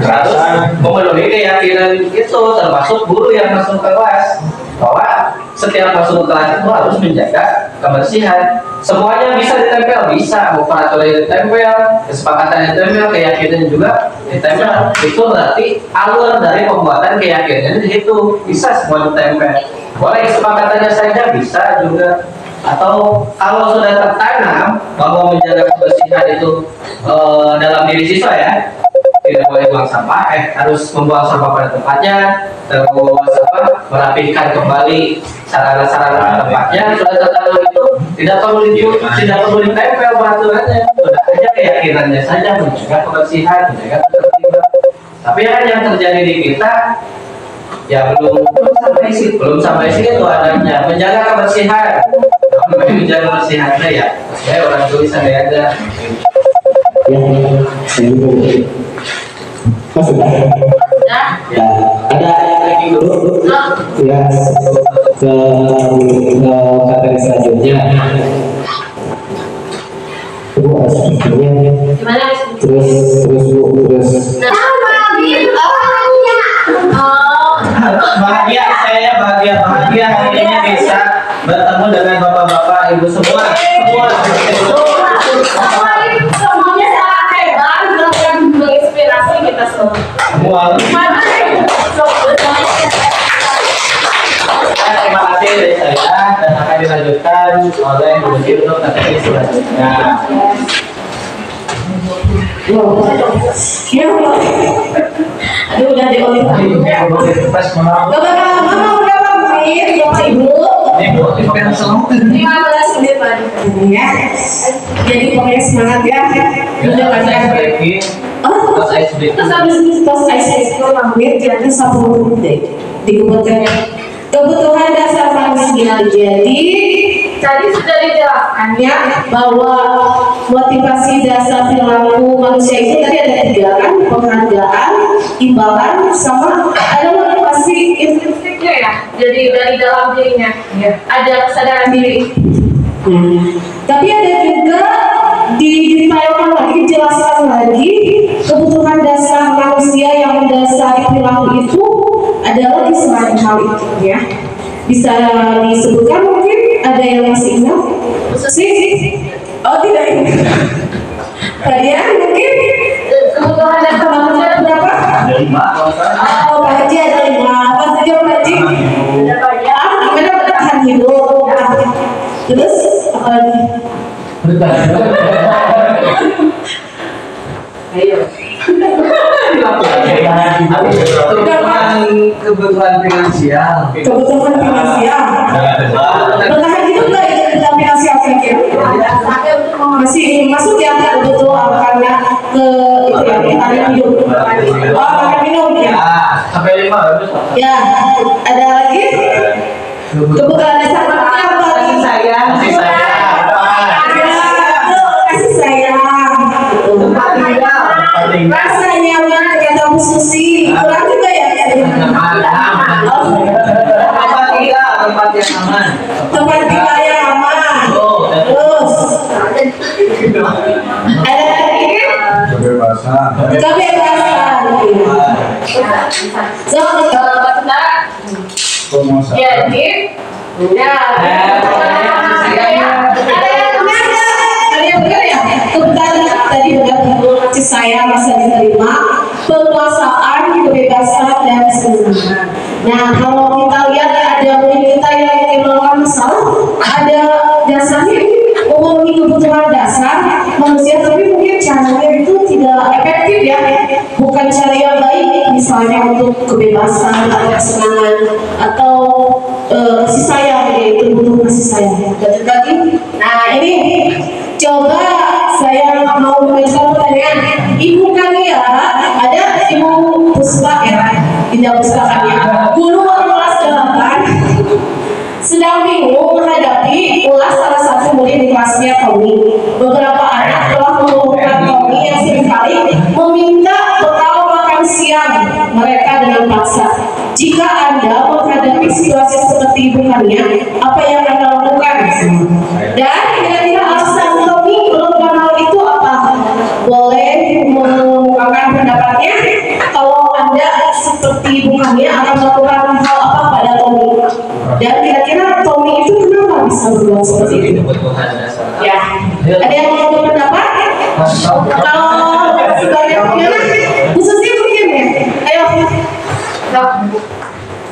harus memenuhi keyakinan itu, termasuk guru yang masuk ke kelas, bahwa setiap masuk ke kelas itu harus menjaga kebersihan. Semuanya bisa ditempel, bisa peraturan ditempel, kesepakatan ditempel, keyakinan juga ditempel. Itu berarti alur dari pembuatan keyakinan itu bisa semua ditempel. Boleh kesepakatannya saja bisa juga. Atau kalau sudah tertanam bahwa menjaga kebersihan itu dalam diri siswa ya, tidak boleh buang sampah, harus membuang sampah pada tempatnya, dan membawa sampah, merapikan kembali sarana-sarana tempatnya. Sudah tertanam itu tidak perlu ditempel peraturannya, sudah saja keyakinannya saja menjaga kebersihan, menjaga ketertiban. Tapi yang terjadi di kita ya belum sampai situ adanya menjaga kebersihan. Menjaga kebersihannya ya, saya orang tulisan aja. Sudah. Ya, ada yang lagi dulu ya ke materi selanjutnya. Bu, terus. Bahagia, saya bahagia hari ini bisa bertemu dengan bapak-bapak, ibu semua. Semuanya sangat hebat, menginspirasi kita semua. Terima kasih dari saya dan akan dilanjutkan oleh Bu Siti untuk materi selanjutnya. Aduh, udah diolih. Ibu, 15 menit lagi ya. Jadi pokoknya semangat ya. Terus Terus habis pas ICS itu hampir kira-kira 10 menit deh di kebutuhan dasar manusia. Jadi tadi sudah dijelaskan ya bahwa motivasi dasar perilaku manusia itu tadi ada 3 kan, penghargaan, imbalan, sama ada motivasi intrinsiknya ya. Jadi dari dalam dirinya ada kesadaran diri. Tapi ada juga didetailkan lagi, dijelaskan lagi kebutuhan dasar manusia yang mendasari perilaku itu adalah di selain hal itu ya. Bisa disebutkan mungkin ada yang masih ingat? Sih? Oh tidak ingat. Kalian mungkin kebutuhan dasar manusia ada berapa? Ada 5. Oh Pak Haji ada 5. Apa saja Pak Haji? Ada banyak. Gimana bertahan hidup? Terus apa lagi? Ayo. Kebutuhan finansial. Kebutuhan finansial. Bertahan hidup nggak itu kebutuhan finansial kira-kira? Masih masuk ya kebutuhan karena ke itu ya bertahan hidup. Oh makan minum ya. Sampai 5 Ya ada lagi? Kebutuhan dasar manusia apa? Kasih sayang. Kasih sayang. Kasih sayang. Tempat tinggal. Rasa nyaman kata Bu Susi. Kurang juga ya? Tempat tinggal, tempat yang aman. Tempat tinggal yang aman. Terus ada lagi? Kebebasan. Kebebasan. So, Penguasaan. jadi ya ada yang benar ya? Kebetulan tadi benar kasih sayang masa diterima, penguasaan, kebebasan dan kesenangan. Nah kalau kita lihat ada murid kita yang melakukan masalah, ada dasarnya memenuhi kebutuhan dasar manusia, tapi mungkin caranya itu tidak efektif ya, bukan cara yang baik, misalnya untuk kebebasan atau kesenangan atau kasih sayang, yaitu butuh kasih sayang. Dan lagi, nah ini coba saya mau mengajukan pertanyaan. Ibu Kania ada Ibu Puspa ya, tidak Puspakannya. Guru kelas 8 sedang bingung menghadapi ulas salah satu murid di kelasnya Tommy. Beberapa anak telah mengumpulkan Tommy yang seringkali meminta bekal makan siang mereka dengan paksa. Jika Anda menghadapi situasi seperti Ibu Kania, apa yang Anda lakukan? Dan kira-kira alasan Tommy melakukan hal itu apa? Boleh mengungkapkan pendapatnya. Kalau Anda seperti Ibu Kania akan melakukan hal apa pada Tommy? Dan kira-kira Tommy itu kenapa bisa berbuat seperti itu? Ya, ada yang mau berpendapat? Kalau sebagai pemimpin, khususnya mungkin ya. Ayo.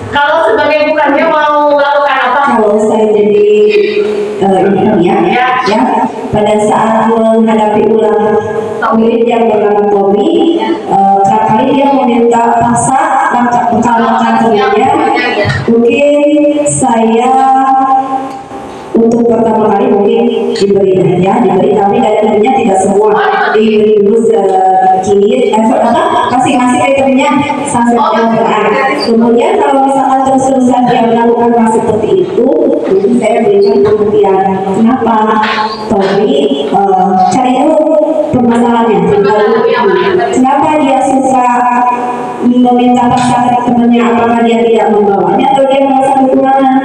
Kalau sebagai bukannya mau melakukan apa? Kalau saya jadi ya, pada saat menghadapi ulang murid yang bernama Tommy, kerap kali dia meminta paksa bekal makan temannya. Mungkin saya untuk pertama kali mungkin diberi, tapi temannya tidak semua diberi dulu sedikit, masing-masing dari temannya sampai kemudian kalau misalkan terus-terusan dia melakukan hal seperti itu, mungkin saya berikan pengertian kenapa Tommy cari dulu permasalahannya, kenapa dia suka meminta paksa ke temannya, apakah dia tidak membawanya atau dia merasa kekurangan.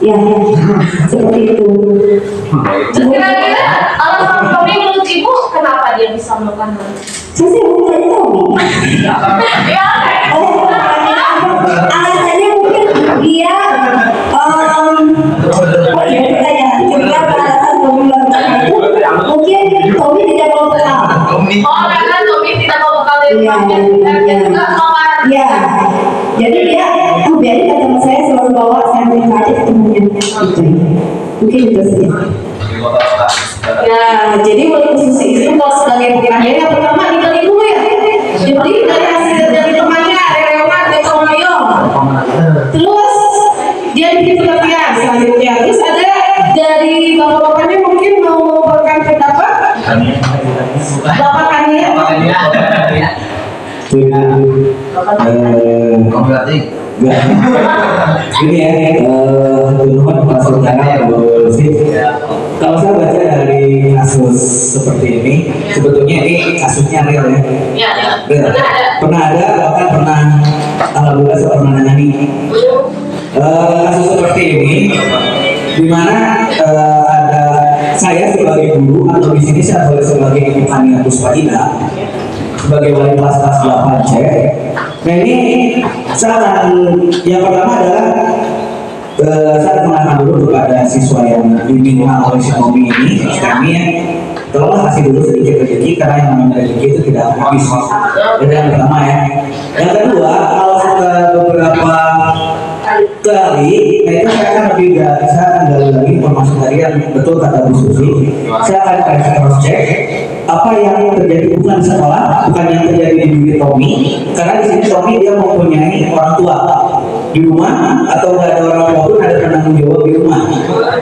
Ya, seperti itu. Kira-kira alasan Tommy menurut Ibu kenapa dia bisa melakukan hal itu? Saya sih bukan Tommy. Alasannya mungkin dia mungkin Tommy tidak mau bekal. Karena Tommy tidak mau bekal dari keluarga dan juga Ya, jadi dia biarin kata teman saya selalu bawa sandwich aja ke temennya. Mungkin itu saja. ya, jadi menurut Susi itu kalau sebagai bukannya yang pertama dibeli dulu ya. Dibeli dari hasil dari temannya, dari Rewan, dari Tomayo. Terus dia diberi pengertian selanjutnya. Terus ada dari bapak-bapaknya mungkin mau memberikan pendapat. Bapak kan ya? Ini ya, teman-teman masuk tanah kalau saya baca dari kasus seperti ini, sebetulnya ini kasusnya real ya. Real. Pernah ada, bahkan pernah, alhamdulillah saya pernah nangani kasus seperti ini, di mana ada saya sebagai guru atau di sini saya sebagai Ibu Hania Puspadina sebagai wali kelas 8C. Nah ini saran yang pertama adalah saya mengatakan dulu kepada siswa yang diminta oleh si Tommy ini, kami ya, tolonglah kasih dulu sedikit rezeki karena yang namanya rezeki itu tidak habis. Itu yang pertama ya. Yang kedua, kalau sudah beberapa kali, nah itu saya akan lebih saya akan gali lagi informasi tadi yang betul kata Bu Susi. Saya akan kasih cross check apa yang terjadi bukan di sekolah, bukan yang terjadi di diri Tommy, karena di sini Tommy dia mempunyai orang tua di rumah atau nggak ada orang tua pun ada penanggung jawab di rumah.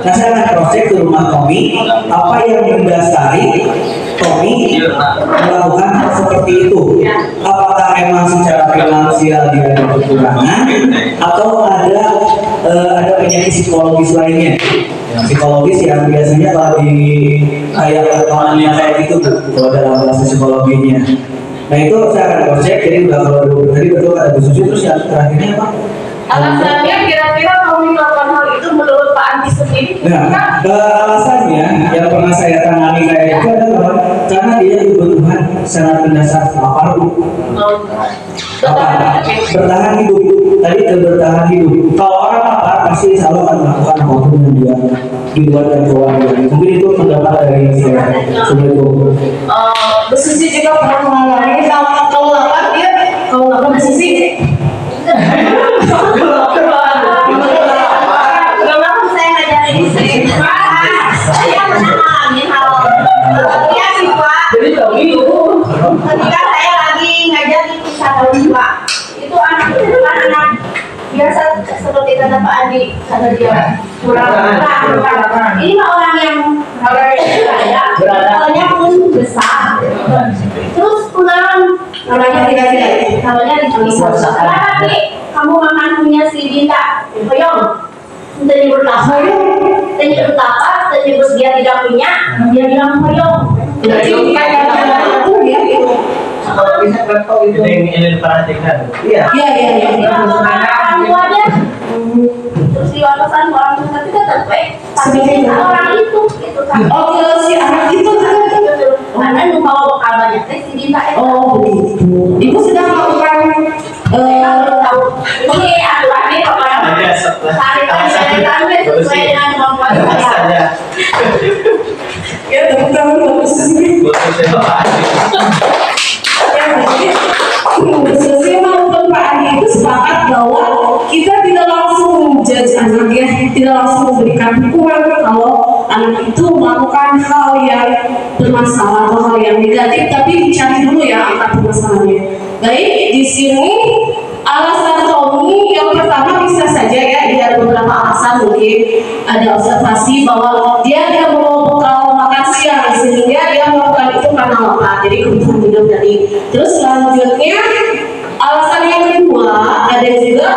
Nah saya akan cross check di rumah Tommy apa yang mendasari Tommy melakukan seperti itu. Apakah emang secara finansial dia ada kekurangan atau ada penyakit psikologis lainnya? Psikologis yang biasanya kalau di kayak rekamannya kayak gitu kalau dalam bahasa psikologinya. Nah itu saya akan cross check. Jadi udah kalau tadi betul kata Bu Susi, terus yang terakhirnya apa? Alasannya kira-kira kamu melakukan hal itu menurut Pak Andi sendiri? Nah, alasannya yang pernah saya tangani kayak itu adalah karena dia kebutuhan sangat mendasar lapar, bertahan hidup. Tadi bertahan hidup. Kalau orang lapar pasti selalu akan melakukan apapun yang dia di luar jangkauan. Mungkin itu pendapat dari saya. Assalamualaikum. Bu Susi juga pernah mengalami kalau lapar dia kalau lapar Bu Susi. Saya ngajarin di sini. Saya mengalami hal ya sih Pak. Jadi ketika saya lagi ngajarin kisah tahun Pak, itu anak biasa seperti kata Pak Andi, kata dia kurang. Ini mah orang yang awalnya pun besar, terus pulang namanya tidak namanya ditulis. Kenapa nih kamu makan punya si Dinda? Hoyong, menyebut apa? Menyebut apa? Menyebut dia tidak punya, dia bilang hoyong. Jadi kayak itu dia gitu. Kalau bisa kau itu ini diperhatikan. Iya. Orang tuanya terus di warisan orang tua tapi kan tapi orang itu gitu kan. Oh si anak itu karena membawa bekal banyak si Dinda. Oh begitu. Ibu sudah melakukan tahu ini aturannya kepada tarikan sesuai dengan kemampuan saya. Ya teman-teman bagus sih. Sesuai maupun Pak Andi itu sepakat bahwa kita tidak langsung menjudge anak ya, tidak langsung memberikan hukuman kalau anak itu melakukan hal yang bermasalah atau hal yang negatif, tapi dicari dulu ya akar permasalahannya. Baik, di sini alasan Tommy yang pertama bisa saja ya, dia ada beberapa alasan, mungkin ada observasi bahwa dia tidak mau bekal makan siang sehingga dia melakukan itu karena lapar, jadi kebutuhan hidup tadi. Terus selanjutnya alasan yang kedua ada juga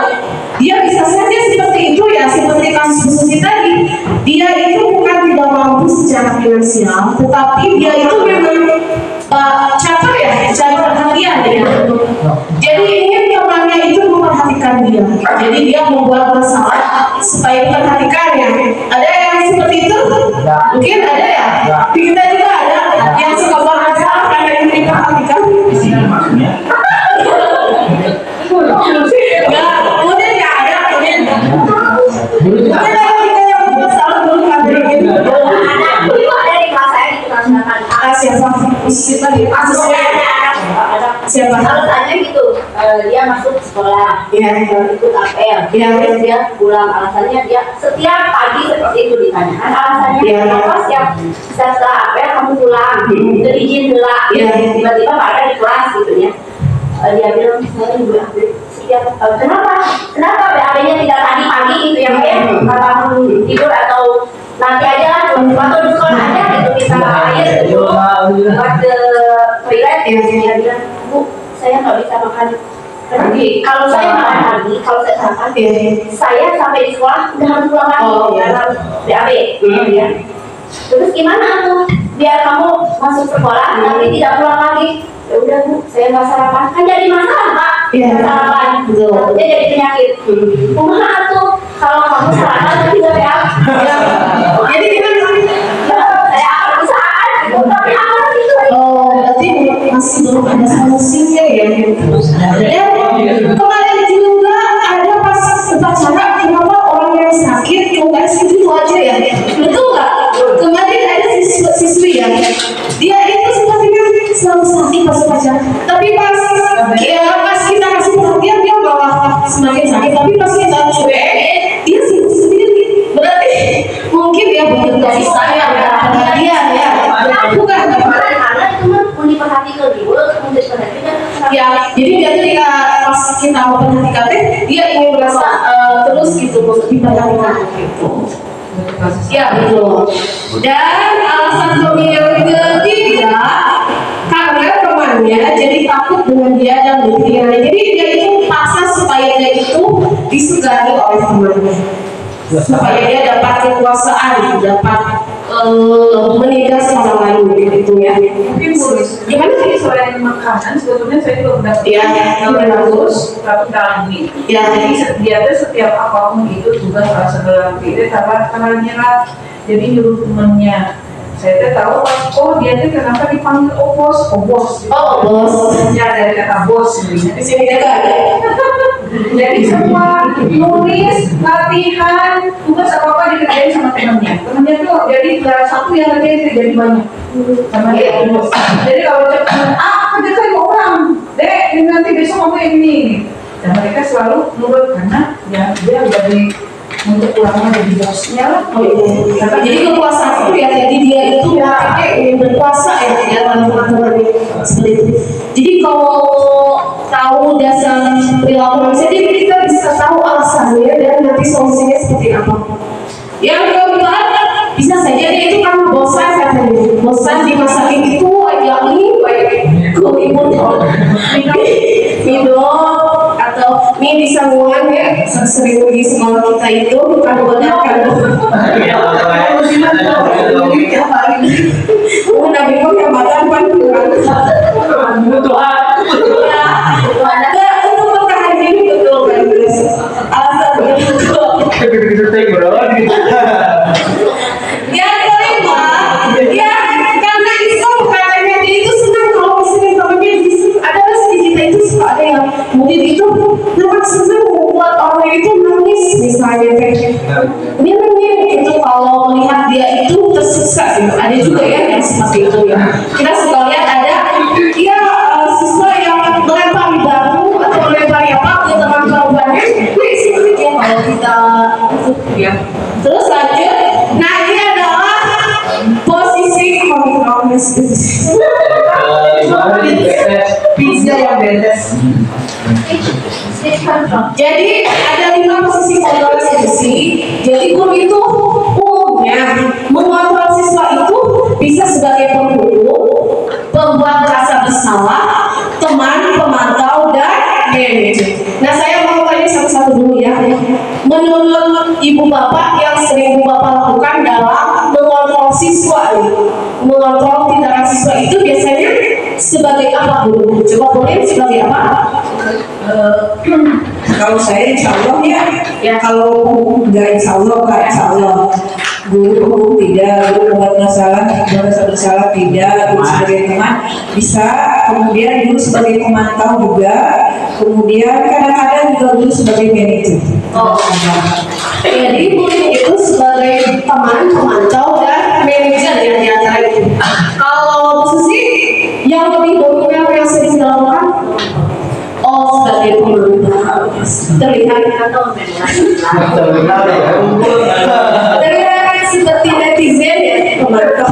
dia bisa saja seperti itu ya, seperti kasus Susi tadi, dia itu bukan tidak mampu secara finansial, tetapi dia itu memang caper ya, cari perhatian ya. Jadi ingin temannya itu memperhatikan dia, jadi dia membuat masalah supaya diperhatikan ya. Ada yang seperti itu? Mungkin ada ya. Kita juga ada yang suka buat masalah karena ingin diperhatikan. Kemudian ya ada, kemudian ada kita yang masalah dulu karena ingin. Ada di kelas saya di kelas 8. Siapa? Siapa? Alasannya gitu, dia masuk sekolah, dia ikut apel, terus dia pulang. Alasannya dia setiap pagi seperti itu ditanyakan. Alasannya kenapa setelah apel kamu pulang, izin dulu. Tiba-tiba ada di kelas gitu ya. Dia bilang saya ibu setiap kenapa BAB-nya tidak tadi pagi gitu ya, kamu tidur atau nanti aja lah waktu di sekolah aja gitu kita air dulu buat ke toilet ya dia bilang bu saya nggak bisa makan lagi kalau saya makan lagi kalau saya sarapan saya sampai di sekolah udah harus pulang lagi karena harus BAB ya terus gimana tuh biar kamu masuk sekolah tapi tidak pulang lagi ya udah bu saya nggak sarapan kan jadi masalah pak sarapan takutnya jadi penyakit kumaha tuh kalau kamu sarapan tapi nggak BAB jadi kita saya akan usahakan tapi apa gitu berarti masih belum ada solusinya ya. Dan kemarin juga ada pas upacara kenapa orang yang sakit nggak segitu aja ya, betul nggak? Kemarin ada siswi ya, dia itu sepertinya selalu sakit pas upacara, tapi pas kita kasih perhatian dia malah semakin sakit, tapi pas kita cuek dia sendiri. Berarti mungkin ya betul kasih sayang dan perhatian ya. Bukan karena itu mah mau diperhatikan dulu untuk diperhatikan ya, jadi dia tuh pas kita mau perhatikan dia ingin merasa terus gitu diperhatikan gitu ya betul. Dan alasan yang ketiga karena temannya jadi takut dengan dia dan berpikiran, jadi dia itu paksa supaya dia itu disegani oleh temannya supaya dia dapat kekuasaan, dapat menindas orang lain gitu ya. Mungkin gimana sih selain makanan sebetulnya saya juga udah yang bagus tapi dalam ini ya. Jadi dia tuh setiap apapun itu juga salah satu dalam diri karena nyerah jadi nyuruh temennya. Saya tuh tahu oh dia tuh kenapa dipanggil bos ya dari kata bos di sini juga ada. Jadi semua nulis latihan tugas apa dikerjain sama temennya tuh jadi dari satu yang kerjain jadi banyak sama dia. Jadi kalau cepat kerjain orang dek ini nanti besok kamu ini dan mereka selalu nurut karena ya dia udah untuk ulangnya jadi bosnya lah. Jadi kekuasaan itu ya, jadi dia itu ingin berkuasa ya dalam teman-teman seperti itu. Jadi kalau tahu dasar perilaku manusia, jadi kita bisa tahu alasannya dan nanti solusinya seperti apa. Yang keempat, bisa saja dia itu kan bosan katanya, bosan dimasakin itu aja minum atau mie di sangguan ya, sering di sekolah kita itu bukan Nabi pun yang makan pan untuk bertahan hidup betul kan alasan yang kelima ya karena Islam katanya dia itu senang kalau misalnya temannya di sini ada sedikit itu suka ada yang murid itu nampak senang membuat orang itu nangis misalnya dia nangis itu kalau melihat dia itu tersiksa gitu. Ada juga ya yang seperti itu ya. Kita suka lihat ada dia siswa yang melempari batu atau melempari apa ke teman korbannya, dia sedikit ya kalau kita itu ya. Terus lanjut, nah ini adalah posisi kontrol pizza yang beres. Jadi ada 5 posisi kontrol institusi. Jadi guru itu umumnya mengontrol siswa itu bisa sebagai penghulu, pembuat rasa bersalah, teman, pemantau, dan manajer. Nah saya mau tanya satu-satu dulu ya. Menurut ibu bapak yang sering ibu bapak lakukan dalam mengontrol siswa, mengontrol tindakan siswa itu biasanya sebagai apa guru? Coba boleh sebagai apa? Kalau saya insya Allah ya kalau nggak insya Allah guru hukum tidak, guru membuat masalah, merasa bersalah tidak, guru sebagai teman bisa, kemudian guru sebagai pemantau juga, kemudian kadang-kadang juga guru sebagai manajer. Jadi guru itu sebagai teman, pemantau, dan manajer yang diantara itu. Kalau Susi yang lebih dominan yang sering dilakukan sebagai pemantau terlihat atau terlihat seperti netizen ya pemantau.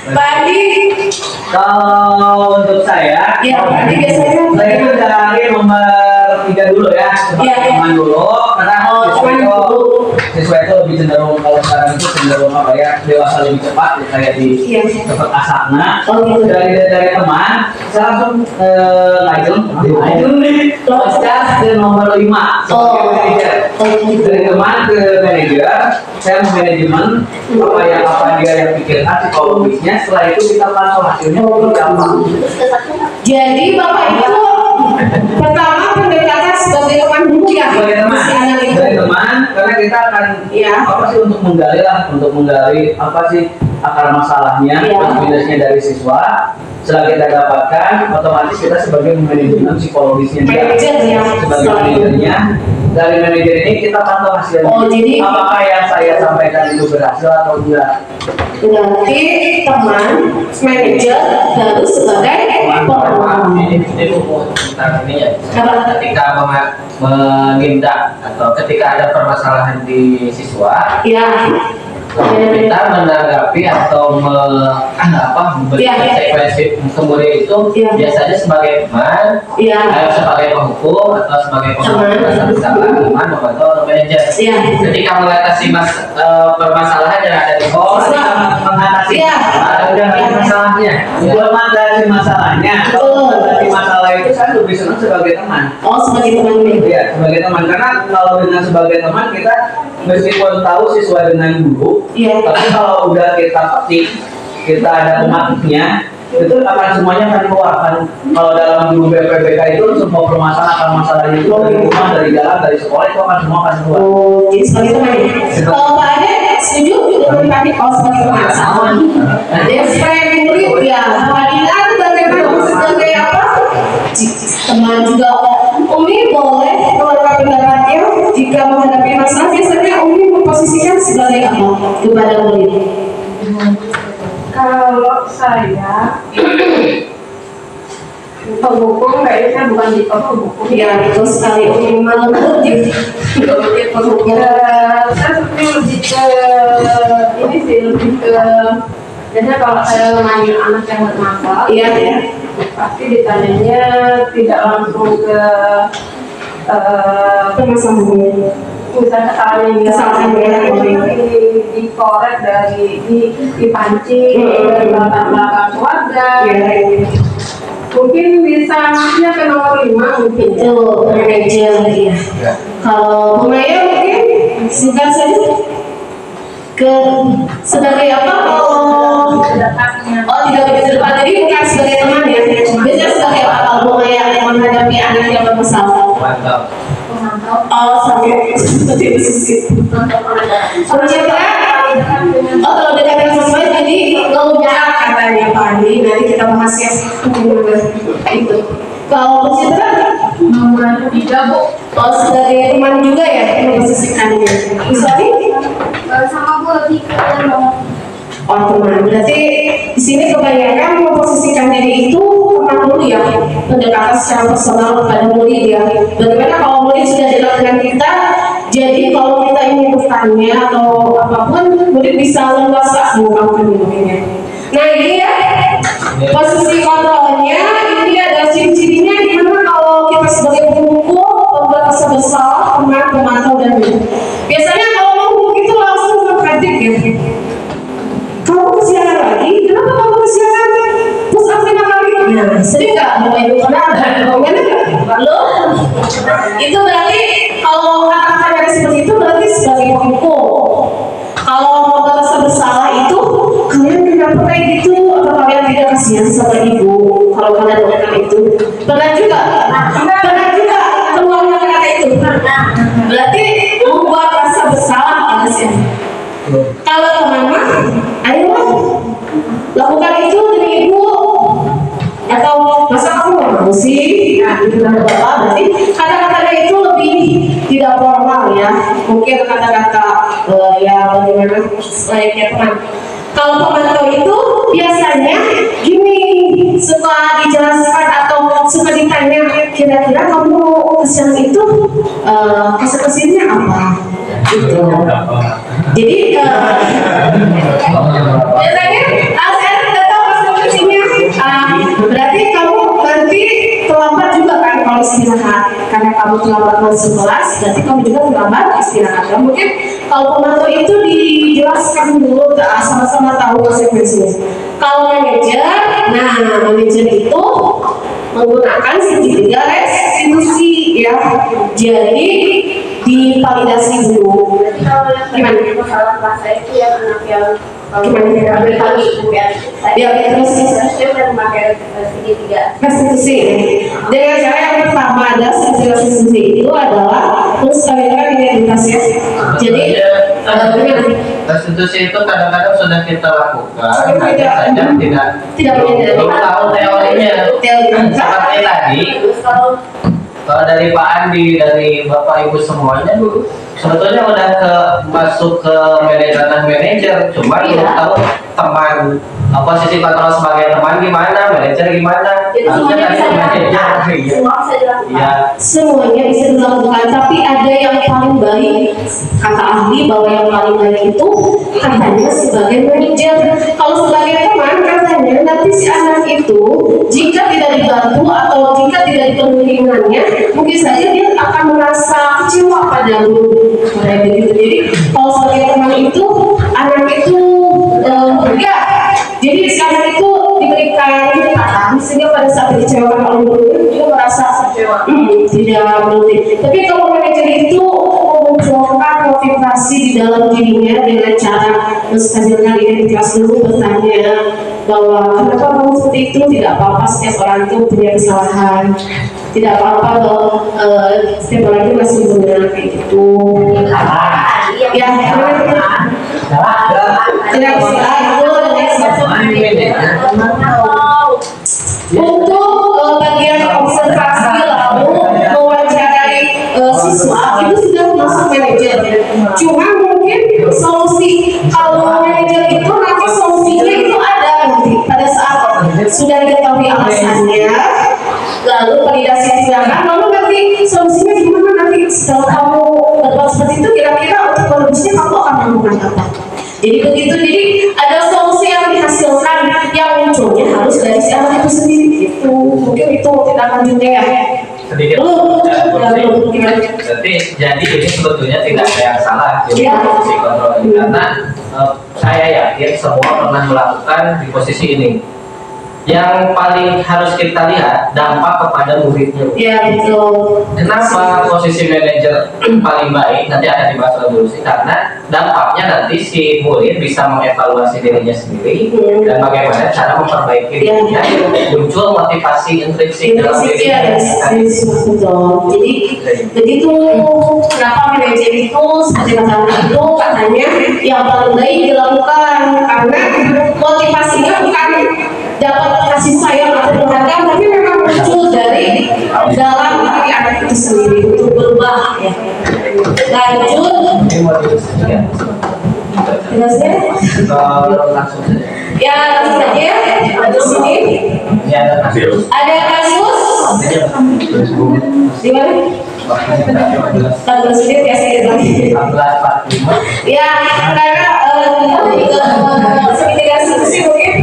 Bagi kalau untuk saya ya biasanya saya itu dari nomor 3 dulu ya, teman dulu karena siswa itu lebih cenderung kalau sekarang itu cenderung apa ya dewasa lebih cepat ya, kayak di cepet asakna. Dari teman saya langsung ngajeng nih loncat ke nomor 5 sebagai manajer. Dari teman ke manajer saya mau manajemen apa dia yang pikirkan psikologisnya, setelah itu kita pantau hasilnya seperti apa. Jadi Bapak itu pertama pendekatan sebagai teman dulu ya. Sebagai teman, karena kita akan apa sih untuk menggali apa sih akar masalahnya, plus minusnya dari siswa. Setelah kita dapatkan, otomatis kita sebagai manajemen psikologisnya sebagai manajernya. Dari manajer ini kita pantau hasilnya. Jadi apakah yang saya sampaikan itu berhasil atau tidak? Berarti teman, manajer, lalu sebagai pengawas. Ini ini ya. Ketika menindak atau ketika ada permasalahan di siswa, kita menanggapi atau memberi konsekuensi kemudian itu biasanya sebagai teman, sebagai penghukum atau sebagai pengawas teman membantu manajer. Ketika mengatasi permasalahan yang ada di bawah, mengatasi masalahnya, belum mengatasi masalahnya. Mengatasi masalah itu saya lebih senang sebagai teman. Sebagai teman. Iya, sebagai teman, karena kalau dengan sebagai teman kita meskipun tahu siswa dengan guru. Tapi kalau udah kita petik, kita ada pematiknya, itu akan semuanya akan keluar kan. Kalau dalam guru BPBK itu semua permasalahan masalahnya itu dari rumah, dari jalan, dari sekolah itu akan semua akan keluar. Jadi sebagai teman. Kalau Pak Ade setuju dengan kami sebagai teman sama. Best friend murid ya. Fadila sebagai apa? Teman juga. Umi boleh mengeluarkan pendapatnya jika menghadapi masalah. Biasanya Umi memposisikan sebagai apa kepada murid? Kalau saya penghukum, kayaknya saya bukan di penghukum. Ya, itu sekali Umi melembut di penghukum. Saya sebenarnya lebih ke ini sih, lebih ke biasanya kalau saya nanya anak yang bermasalah, pasti ditanyanya tidak langsung ke permasalahannya. Misalnya kesalahan dikorek dari dipancing dari belakang keluarga. Mungkin bisa masuknya ke nomor 5 mungkin. Itu manajer ya. Kalau Bu Maya mungkin singkat saja ke sebagai apa kalau tidak begitu depan, jadi bukan sebagai teman ya, biasanya sebagai apa kalau Bu Maya menghadapi anak yang bermasalah? Sampai seperti itu sih. Kalau dekatkan sesuai jadi ngelunjak katanya Pak Andi. Nanti kita bahas ya itu. Kalau pencitra nomor 3 Bu. Sebagai teman juga ya memposisikannya. Misalnya sama Bu lebih ke teman. Berarti di sini kebanyakan memposisikan diri itu teman dulu ya, pendekatan secara personal kepada murid ya. Bagaimana kalau murid sudah dekat dengan kita, jadi kalau kita ingin bertanya atau apapun, murid bisa leluasa mengungkapkan dirinya. Nah ini ya posisi kontrolnya, ini ada ciri-cirinya dimana kalau kita sebagai penghukum, pembuat rasa bersalah, teman, pemantau dan murid. Biasanya kalau menghukum itu langsung mengkritik ya. Kamu kesiangan lagi? Kenapa kamu kesiangan? Terus apa yang kali? Nah, sering nggak Bapak Ibu kenal dan bagaimana? Lalu itu berarti kalau kata-kata seperti itu berarti sebagai penghukum. Kalau mau merasa bersalah itu kalian kenapa kayak gitu? Atau kalian tidak kasihan sama ibu? Kalau kalian melakukan itu, pernah juga keluar kata itu. Berarti membuat rasa bersalah pada siapa? Kalau teman-teman, ayolah lakukan itu demi ibu. Atau masa kamu nggak mau sih? Nah, itu bapak berarti kata-katanya itu lebih tidak formal ya. Mungkin kata-kata ya bagaimana selayaknya teman. Kalau pemantau itu biasanya gini, suka dijelaskan atau suka ditanya kira-kira kamu kesian itu kesininya apa? Gitu. Jadi biasanya saya tidak tahu kesininya berarti kamu nanti terlambat juga kan kalau istirahat karena kamu terlambat masuk kelas, berarti kamu juga terlambat istirahat. Nah, mungkin kalau pemantau itu dijelaskan dulu, sama-sama tahu konsekuensinya. Kalau manajer, nah manajer itu menggunakan segitiga restitusi ya. Jadi divalidasi dulu. Gimana? Masalah bahasa itu ya anak yang Gimana? ya terus saya memakai segitiga Restitusi. Dengan cara yang pertama ada restitusi itu adalah menstabilkan identitasnya. Jadi restitusi itu kadang-kadang sudah kita lakukan, hanya saja tidak belum tahu teorinya. Seperti tadi, kalau dari Pak Andi, dari Bapak Ibu semuanya dulu, sebetulnya udah masuk ke manajer, cuma belum tahu teman posisi kontrol sebagai teman gimana, manajer gimana. Semuanya bisa dilakukan. Ya. Semuanya bisa dilakukan, tapi ada yang paling baik. Kata ahli bahwa yang paling baik itu katanya sebagai manajer. Kalau sebagai teman katanya nanti si anak itu jika tidak dibantu atau jika tidak dipenuhi keinginannya, mungkin saja dia akan merasa kecewa pada guru. Jadi kalau sebagai teman itu anak itu enggak. Jadi anak itu diberikan kesempatan sehingga pada saat dikecewakan oleh guru dia merasa tidak berhenti. Tapi kalau manajer itu memunculkan motivasi di dalam dirinya dengan cara menstabilkan identitas dulu, bertanya bahwa kenapa kamu seperti itu, tidak apa-apa, setiap orang itu punya kesalahan, tidak apa-apa loh, setiap orang itu masih benar kayak gitu. Ya, tidak bisa itu untuk bagian observasi lalu mewawancarai siswa itu sudah masuk manajer. Cuma mungkin solusi kalau manajer itu nanti solusinya itu ada nanti pada saat sudah diketahui alasannya, lalu validasi tindakan, lalu nanti solusinya gimana nanti setelah kamu berbuat seperti itu kira-kira untuk kondisinya kamu akan melakukan apa? Jadi begitu, jadi ada solusi yang dihasilkan yang munculnya harus dari si anak itu sendiri. Itu mungkin itu tidak lanjutnya ya. Sedikit. Jadi ini sebetulnya tidak ada yang salah di posisi kontrol ini, karena saya yakin semua pernah melakukan di posisi ini. Yang paling harus kita lihat dampak kepada muridnya. Iya betul. Kenapa posisi manajer paling baik nanti akan dibahas oleh dulu sih, karena dampaknya nanti si murid bisa mengevaluasi dirinya sendiri dan bagaimana cara memperbaiki dirinya, muncul motivasi intrinsik dalam dirinya. Betul. Jadi begitu kenapa manajer itu seperti kata itu katanya yang paling baik dilakukan karena motivasinya bukan dapat kasih sayang atau penghargaan, tapi memang muncul dari dalam diri anak itu sendiri untuk berubah ya. Lanjut. Jelasnya? Langsung saja. Ya langsung saja ya. Di sini. Ada kasus. Ada kasus. Di mana? Tanggal sedikit ya sedikit lagi. 1445. Ya karena segitiga sisi mungkin.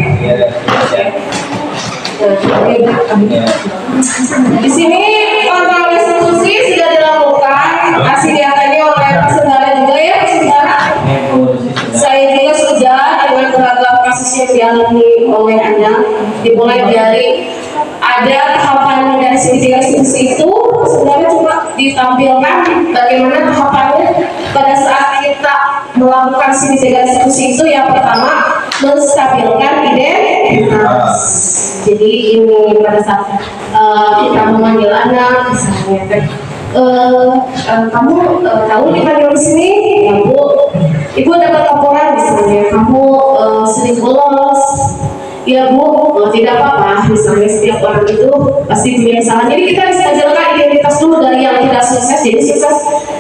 Di sini kontrol restitusi sudah dilakukan, kasih diatanya oleh Pak Saudara juga ya Pak Saudara. Saya juga sudah dengan beragam kasus yang dialami oleh Anda, dimulai dari ada tahapan dari segitiga restitusi itu sebenarnya cuma ditampilkan bagaimana tahapannya pada saat kita melakukan segitiga restitusi itu. Yang pertama menstabilkan identitas. Jadi ini pada saat kita memanggil anak misalnya kamu tahu dipanggil di sini ya Bu, Ibu dapat laporan misalnya kamu sering bolos ya Bu, tidak apa-apa, misalnya setiap orang itu pasti punya kesalahan. Jadi kita distabilkan identitas dulu dari yang tidak sukses jadi sukses.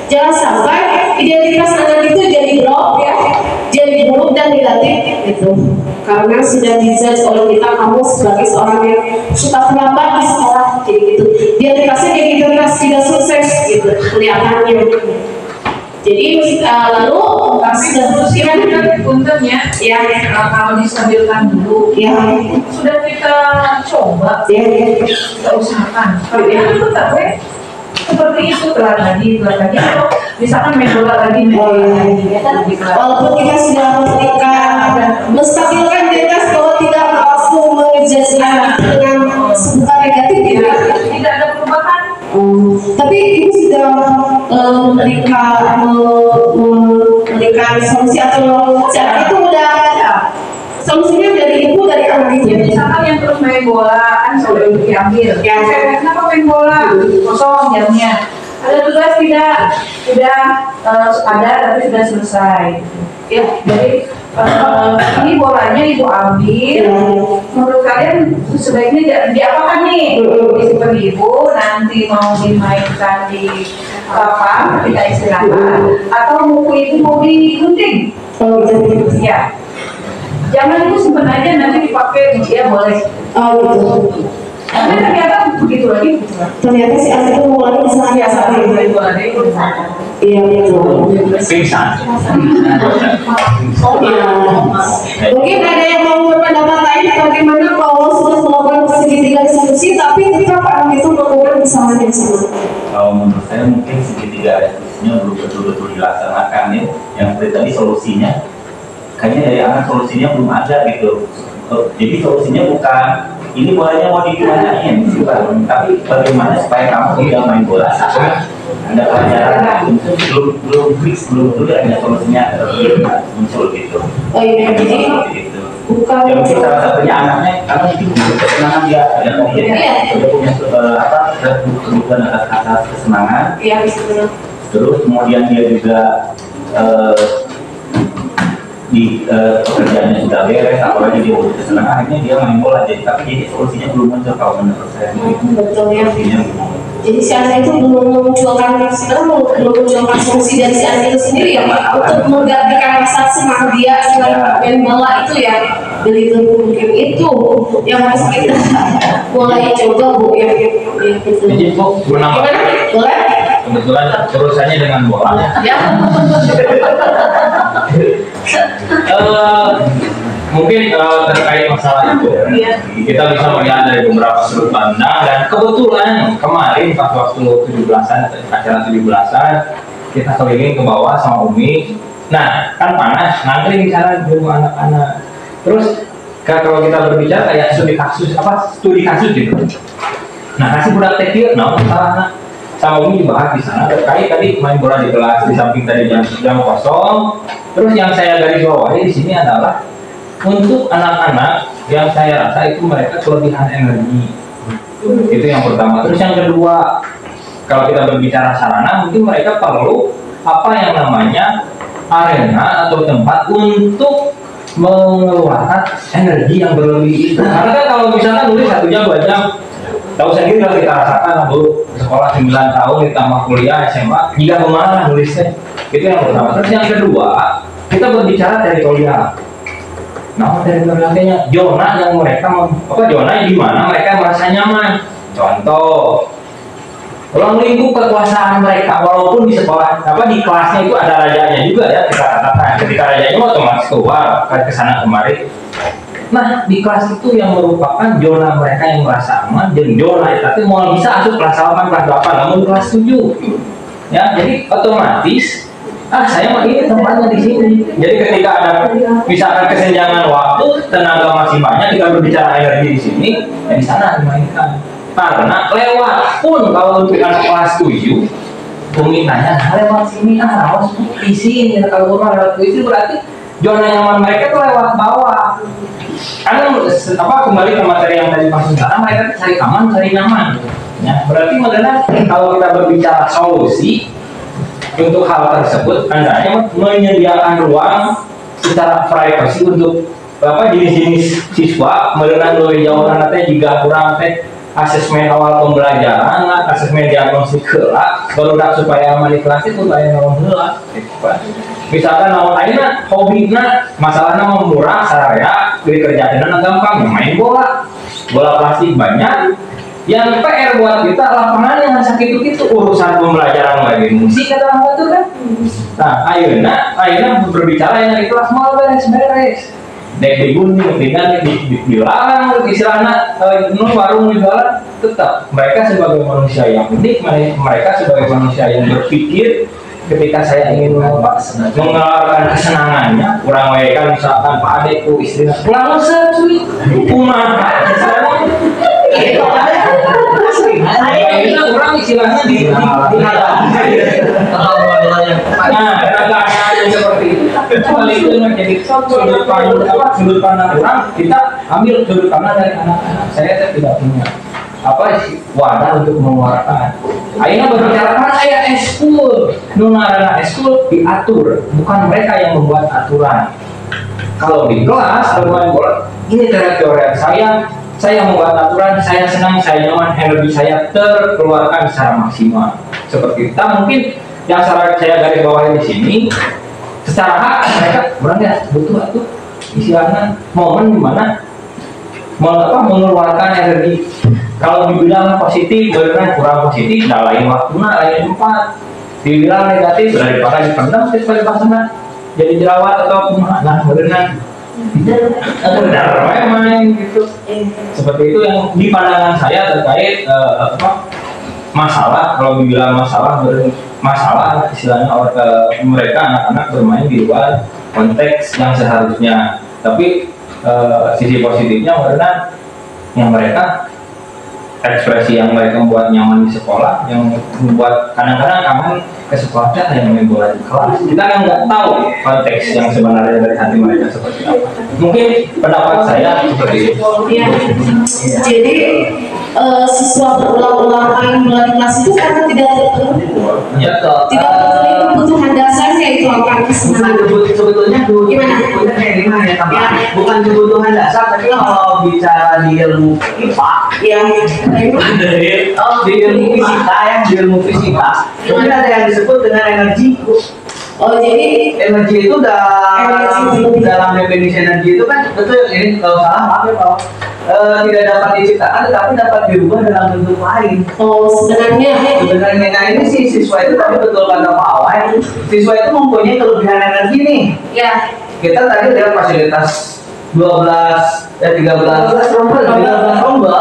Jangan sampai identitas anak itu jadi drop ya, jadi buruk dan negatif gitu. Karena sudah dijudge oleh kita, kamu sebagai seorang yang suka terlambat di sekolah, jadi gitu. Identitasnya jadi identitas tidak sukses gitu kelihatannya. Jadi lalu tapi terus untungnya ya kalau distabilkan dulu ya sudah kita coba ya kita usahakan tapi kan tetap seperti itu, telat lagi atau misalkan main bola lagi ya kan. Walaupun kita sudah menstabilkan bebas bahwa tidak langsung mengejasnya dengan sebutan negatif gitu. Tidak ada perubahan. Tapi ibu sudah memberikan solusi atau cara itu udah solusinya dari ibu dari anak itu. Misalkan yang terus main bola kan selalu diambil. Ya, kenapa main bola? Kosong jamnya. Ada tugas tidak? Sudah ada tapi sudah selesai. Ya, jadi ini bolanya ibu ambil. Menurut kalian sebaiknya diapakan nih? Disimpan ibu, nanti mau dimainkan di lapang, kita istirahat, atau buku itu mau digunting? Ya. Jangan ibu simpan aja, nanti dipakai, ya boleh. Gitu. Tapi ternyata begitu lagi. Ternyata si anak itu mulai biasa Iya betul. Pingsan. Mungkin ada yang mau berpendapat lain bagaimana kalau sudah melakukan segitiga diskusi tapi tetap anak itu melakukan kesalahan yang sama. Kalau menurut saya mungkin segitiga diskusinya belum betul-betul dilaksanakan ya. Yang tadi solusinya kayaknya dari anak solusinya belum ada gitu. Jadi solusinya bukan ini bolanya mau dimanyain, bukan. Tapi bagaimana supaya kamu tidak main bola saat ada pelajaran belum fix, belum ada solusinya muncul gitu. Oh iya, jadi bukan. Ya mungkin salah satunya anaknya karena itu kesenangan dia, dan dia punya kebutuhan atas kesenangan. Iya betul. Terus kemudian dia juga di pekerjaannya sudah beres, apalagi dia butuh kesenangan, akhirnya dia main bola. Jadi solusinya belum muncul kalau menurut saya. Betul ya. Jadi si anak itu belum memunculkan solusi dari si anak itu sendiri ya Pak, untuk menggantikan rasa senang dia setelah main bola itu ya. Begitu mungkin itu yang harus kita mulai coba Bu ya. Jadi Bu, gimana? Boleh? Kebetulan urusannya dengan bola. Ya. Mungkin terkait masalah itu kita bisa melihat dari beberapa sudut pandang, dan kebetulan kemarin pas waktu 17-an acara 17-an kita keliling ke bawah sama Umi. Nah kan panas, ngantri di sana di rumah anak-anak. Terus kalau kita berbicara kayak studi kasus gitu. Nah kasih budak tekil, nah masalah sama Umi dibahas di sana terkait tadi main bola di kelas, di samping tadi jam kosong. Terus yang saya garis bawahi di sini adalah untuk anak-anak yang saya rasa itu mereka kelebihan energi. Itu yang pertama. Terus yang kedua, kalau kita berbicara sarana, mungkin mereka perlu apa yang namanya arena atau tempat untuk mengeluarkan energi yang berlebih itu. Karena kan kalau misalkan nulis 1 jam 2 jam, tahu sendiri kalau kita rasakan Bu, sekolah 9 tahun ditambah kuliah SMA, jika kemana nulisnya. Itu yang pertama. Terus yang kedua, kita berbicara teritorial. Nah, teritorialnya zona yang mereka zona di mana mereka merasa nyaman. Contoh, ruang lingkup kekuasaan mereka, walaupun di sekolah di kelasnya itu ada rajanya juga ya, kita katakan ketika rajanya otomatis keluar ke sana kemari. Nah, di kelas itu yang merupakan zona mereka yang merasa aman, dan zona itu mau bisa masuk kelas 8, kelas 8, namun kelas 7. Ya, jadi otomatis saya mah ini tempatnya di sini. Jadi ketika ada misalkan kesenjangan waktu, tenaga masih banyak, kita berbicara energi di sini, ya di sana dimainkan. Karena lewat pun kalau untuk anak kelas 7, Umi tanya, lewat sini harus isi. Kalau rumah lewat isi berarti zona nyaman mereka tuh lewat bawah. Karena kembali ke materi yang tadi Pak Sundara, mereka cari aman, cari nyaman. Ya, berarti mengenai kalau kita berbicara solusi untuk hal tersebut, hendaknya menyediakan ruang secara privasi untuk jenis-jenis siswa mengenai lebih jauh nanti jika kurang asesmen awal pembelajaran, asesmen diagnosis kelak, baru supaya aman di kelas itu kayak nomor misalkan namun lainnya hobinya masalahnya murah saraya dikerjakan gampang main bola plastik banyak. Yang PR buat kita lapangan yang sakit itu urusan pembelajaran lagi musik kata orang itu kan. Nah, ayeuna berbicara yang di kelas mau beres-beres. Dek dibunuh, dilarang istilahnya warung dilarang, tetap mereka sebagai manusia yang unik, mereka sebagai manusia yang berpikir. Ketika saya ingin mengeluarkan kesenangannya, kurang kan misalkan Pak adekku istrinya pulang usah cuy, kumaha orang istilahnya di seperti itu. Kembali itu menjadi sudut pandang orang, kita ambil sudut pandang dari anak-anak. Saya tidak punya wadah untuk mengeluarkan. Akhirnya berbicara kan saya eskul, nunarana eskul diatur, bukan mereka yang membuat aturan. Kalau di kelas bermain bola, ini teori saya membuat aturan, saya senang, saya nyaman, energi saya terkeluarkan secara maksimal. Seperti kita mungkin yang saya garis bawahi di sini, secara hak mereka berarti butuh itu istilahnya momen dimana mengeluarkan energi. Kalau dibilang positif, benar kurang positif, nah lain waktunya, lain tempat. Dibilang negatif, daripada dipendam sesuai bahasanya, jadi jerawat atau kumaha, nah benar. Benar, main gitu. Seperti itu yang di pandangan saya terkait masalah. Kalau dibilang masalah istilahnya mereka anak-anak bermain di luar konteks yang seharusnya. Tapi sisi positifnya karena yang mereka ekspresi yang mereka membuat nyaman di sekolah, yang membuat kadang-kadang aman ke sekolah yang main bola di kelas. Kita kan nggak tahu konteks yang sebenarnya dari hati mereka seperti apa. Mungkin pendapat saya seperti itu. Ya. Jadi siswa berulang-ulang main bola di kelas itu karena tidak terpenuhi. Ya. Tidak terpenuhi kebutuhan dasarnya itu akan kesenangan. Sebetulnya Gimana? kayak gimana ya, Kak? Bukan kebutuhan dasar, tapi kalau bicara di ilmu IPA, Ya. di ilmu fisika di ilmu fisika, kemudian ada yang disebut dengan energi. Oh jadi Energi itu dalam definisi energi itu kan betul ini kalau salah maaf ya Pak. Tidak dapat diciptakan tetapi dapat dirubah dalam bentuk lain. oh sebenarnya Nah ini si siswa itu tadi betul kata Pak Awai, siswa itu mempunyai kelebihan energi nih. ya Kita tadi lihat fasilitas 13 rombel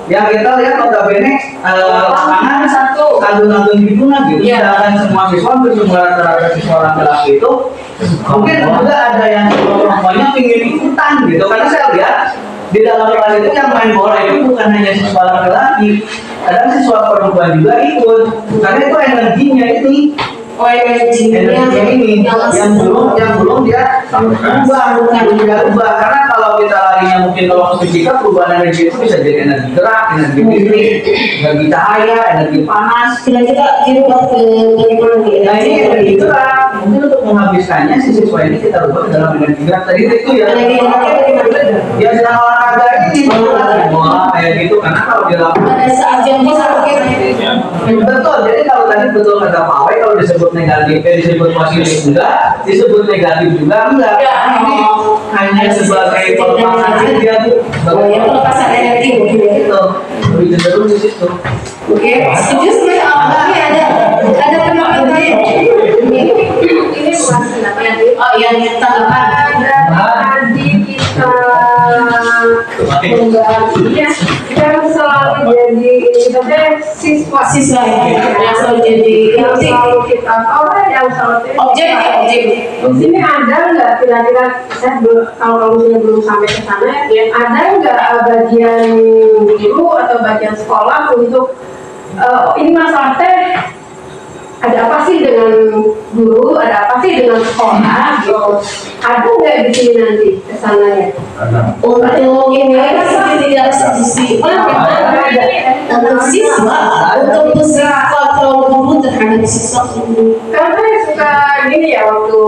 yang kita lihat notabene lapangan kandung-kandung gitu gitu. Sedangkan semua siswa rata-rata siswa laki-laki itu mungkin juga ada yang semuanya ingin ikutan gitu, karena saya lihat di dalam kelas itu yang main bola itu bukan hanya siswa laki-laki, kadang siswa perempuan juga ikut, karena itu energinya ini. Energinya ini yang belum dia ubah, karena kalau kita larinya mungkin kalau fisika perubahan energi itu bisa jadi energi gerak, energi listrik, energi cahaya, energi panas. kita dirubah ke energi. Nah ini energi gerak, mungkin untuk menghabiskannya si siswa ini kita ubah dalam energi gerak. Tadi itu ya Energi gerak ya sedang olahraga ini kayak gitu, karena kalau di lapangan pada saat jam betul. Jadi kalau tadi betul kata Pak Awai, kalau disebut negatif, disebut positif enggak, disebut negatif juga enggak. Ini hanya sebagai pelepasan dia tuh. Pelepasan energi mungkin itu lebih cenderung di situ. Oke, setuju sama Awai. Ada pendapat lain? Ini bukan pendapat. Oh iya, tanggapan Tadi kita kita selalu jadi siswa yang selalu jadi yang selalu kita yang selalu objek. Di sini ada nggak kira-kira kalau misalnya belum sampai ke sana, ada nggak bagian guru atau bagian sekolah untuk ini masalah ada apa sih dengan guru, ada apa sih dengan sekolah, gitu. Ada nggak di sini nanti kesananya? Untuk ini pasti tidak sisi untuk siswa, untuk kontrol guru terhadap siswa. Karena saya suka gini ya, waktu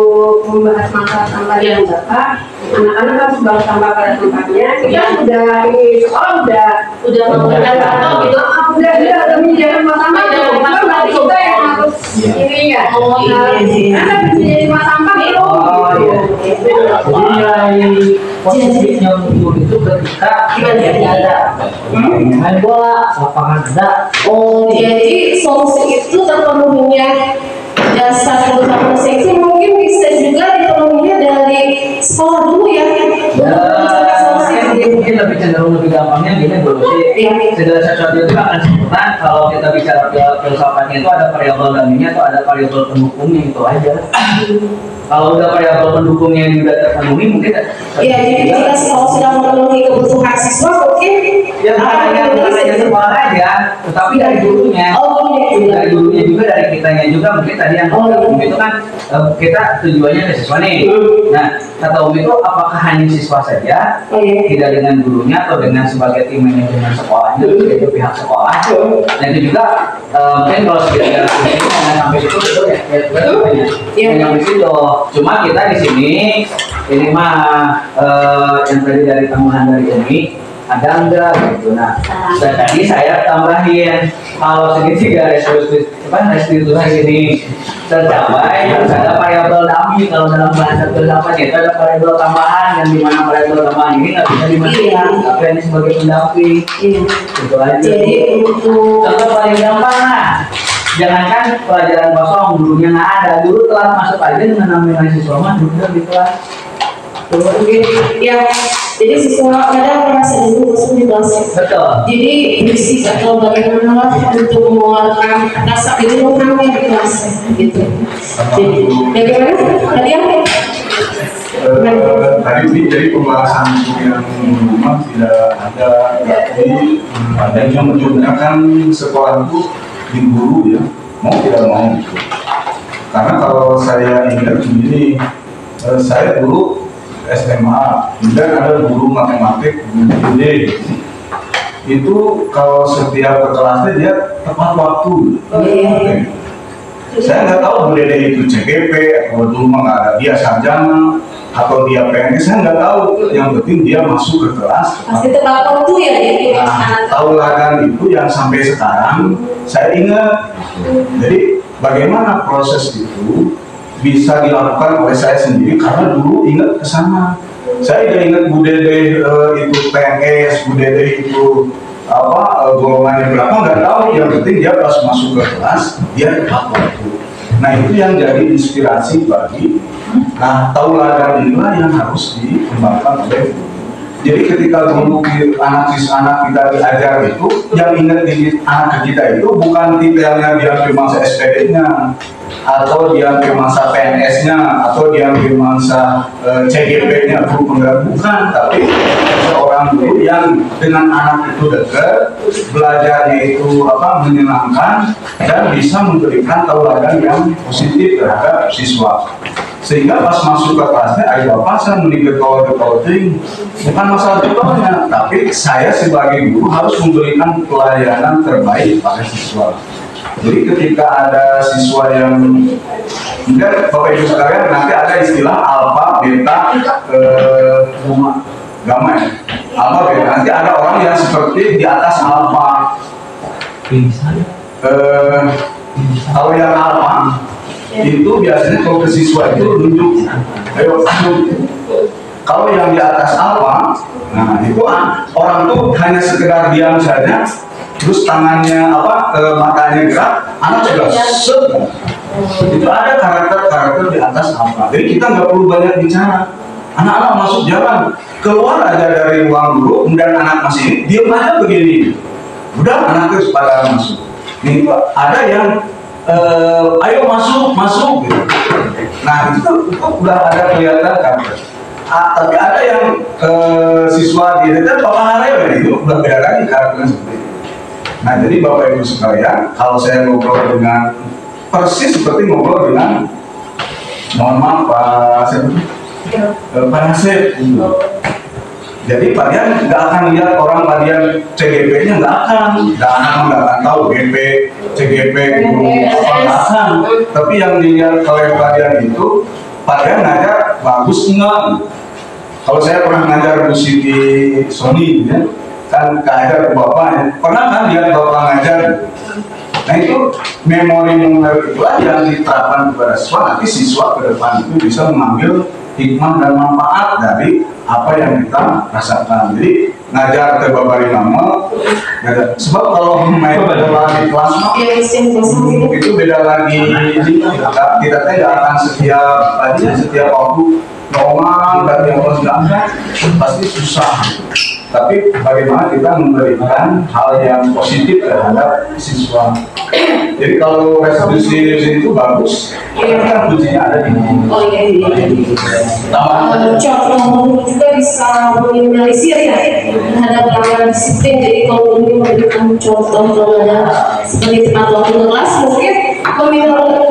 membahas masalah sampah yang Bapak, anak-anak harus bawa sampah pada tempatnya. Kita sudah ini sekolah udah mengajarkan gitu, udah menyediakan sampah. Kita yang harus ini ya, karena menjadi rumah sampah itu. Jadi nilai positifnya guru itu ketika ada main bola, lapangan ada. Oh, jadi solusi itu terpenuhinya dasar utama itu mungkin bisa juga dipenuhinya dari sekolah dulu ya. lebih cenderung lebih gampangnya gini Bu Lucy. Segala sesuatu itu akan sempurna kalau kita bicara filsafatnya itu ada variabel dummy-nya atau ada variabel pendukungnya, itu aja. Kalau udah variabel pendukungnya yang udah terpenuhi mungkin ya, jadi kita kalau sudah memenuhi kebutuhan siswa mungkin ya bukan hanya sekolah aja, tetapi dari gurunya. Dari gurunya juga, dari kitanya juga. Mungkin tadi yang itu kan kita tujuannya ke siswa nih. Nah, kata Umi itu apakah hanya siswa saja, tidak dengan gurunya atau dengan sebagai tim manajemen sekolahnya, yaitu pihak sekolah. Nah itu juga mungkin kalau sekitar ini sampai situ itu ya sampai situ. Cuma kita di sini ini mah yang tadi dari tambahan dari Umi ada enggak gitu. Nah, tadi saya tambahin kalau segitiga restitusi ini tercapai harus ada variabel dummy. Kalau dalam bahasa filsafat itu ada variabel tambahan yang dimana variabel tambahan ini nggak bisa dimasukkan, tapi ini sebagai pendamping. Itu aja. Jadi contoh paling gampang lah. Jangankan pelajaran kosong, gurunya nggak ada, guru telat masuk aja dengan namanya siswa mah duduk di kelas. Ya, jadi siswa kadang merasa dulu bosan di kelas. Betul. Jadi berisik atau bagaimana untuk mengeluarkan rasa kejenuhannya di kelas gitu. Jadi bagaimana? Tadi apa? Tadi ini jadi pembahasan yang memang tidak ada, berarti adanya menggunakan sekolah itu di guru ya, mau tidak mau gitu. Karena kalau saya ingat begini, saya dulu SMA, kemudian ada guru matematik, guru D. Itu kalau setiap ke kelasnya dia tepat waktu. Saya nggak tahu Bu Dede itu CGP atau dulu nggak ada dia sarjana atau dia PNS, saya nggak tahu. Yang penting dia masuk ke kelas. Pasti tepat waktu ya. Nah, tauladan itu yang sampai sekarang saya ingat. Jadi bagaimana proses itu bisa dilakukan oleh saya sendiri karena dulu ingat ke sana. Saya tidak ingat Bu Dede itu PNS, Bu Dede itu golongannya berapa, nggak tahu. Yang penting dia pas masuk ke kelas dia tepat waktu. Nah itu yang jadi inspirasi bagi. Nah tauladan inilah yang harus dikembangkan oleh. Jadi ketika dulu anak kita diajar itu, yang ingat di anak kita itu bukan titelnya dia di masa SPD-nya, atau dia di masa PNS-nya, atau dia di masa CGP-nya, guru penggerak, bukan. Tapi seorang guru yang dengan anak itu dekat, belajarnya itu menyenangkan dan bisa memberikan tauladan yang positif terhadap siswa. Sehingga pas masuk ke kelasnya, ayo bapak saya menikah coding, bukan masalah jumlahnya, tapi saya sebagai guru harus memberikan pelayanan terbaik pada siswa. Jadi ketika ada siswa yang enggak, bapak ibu sekalian, nanti ada istilah alfa, beta, gamma. Alfa, beta. Nanti ada orang yang seperti di atas alfa. Kalau yang alfa itu biasanya kalau ke siswa itu nunjuk, ayo nunjuk. Kalau yang di atas alfa, nah itu orang tuh hanya sekedar diam saja, terus tangannya matanya gerak, anak sudah set. Itu ada karakter di atas alfa. Jadi kita nggak perlu banyak bicara. Anak-anak masuk jalan, keluar aja dari ruang guru, kemudian anak masih diam aja begini. Udah anak terus pada masuk. Nih ada yang ayo masuk gitu. Nah itu udah ada kelihatan kan. Tapi ada yang siswa di dekat bapak harap itu udah beda lagi karakternya seperti itu. Nah jadi bapak ibu sekalian, kalau saya ngobrol dengan persis seperti ngobrol dengan, mohon maaf Pak Nasib. Jadi kalian nggak akan lihat orang kalian CGP-nya, nggak akan tahu GP, CGP, nggak akan. Tapi yang dilihat oleh kalian itu, kalian ngajar bagus enggak? Kalau saya pernah ngajar Bu Siti Sony, ya, kan ngajar bapaknya, pernah kan lihat bapak ngajar? Nah itu memori itulah yang diterapkan kepada siswa, nanti siswa ke depan itu bisa mengambil hikmah dan manfaat dari apa yang kita rasakan. Jadi ngajar ke babari nama, sebab kalau main beda di kelas itu beda lagi. Kita tidak akan setiap waktu trauma dari Allah sedangkan pasti susah. Tapi bagaimana kita memberikan hal yang positif terhadap siswa. Jadi kalau restitusi itu bagus, kan kuncinya ada di sini. Oh iya. Contoh juga bisa meminimalisir ya terhadap pelanggaran disiplin. Jadi kalau ini memberikan contoh kalau ada seperti tepat waktu kelas, mungkin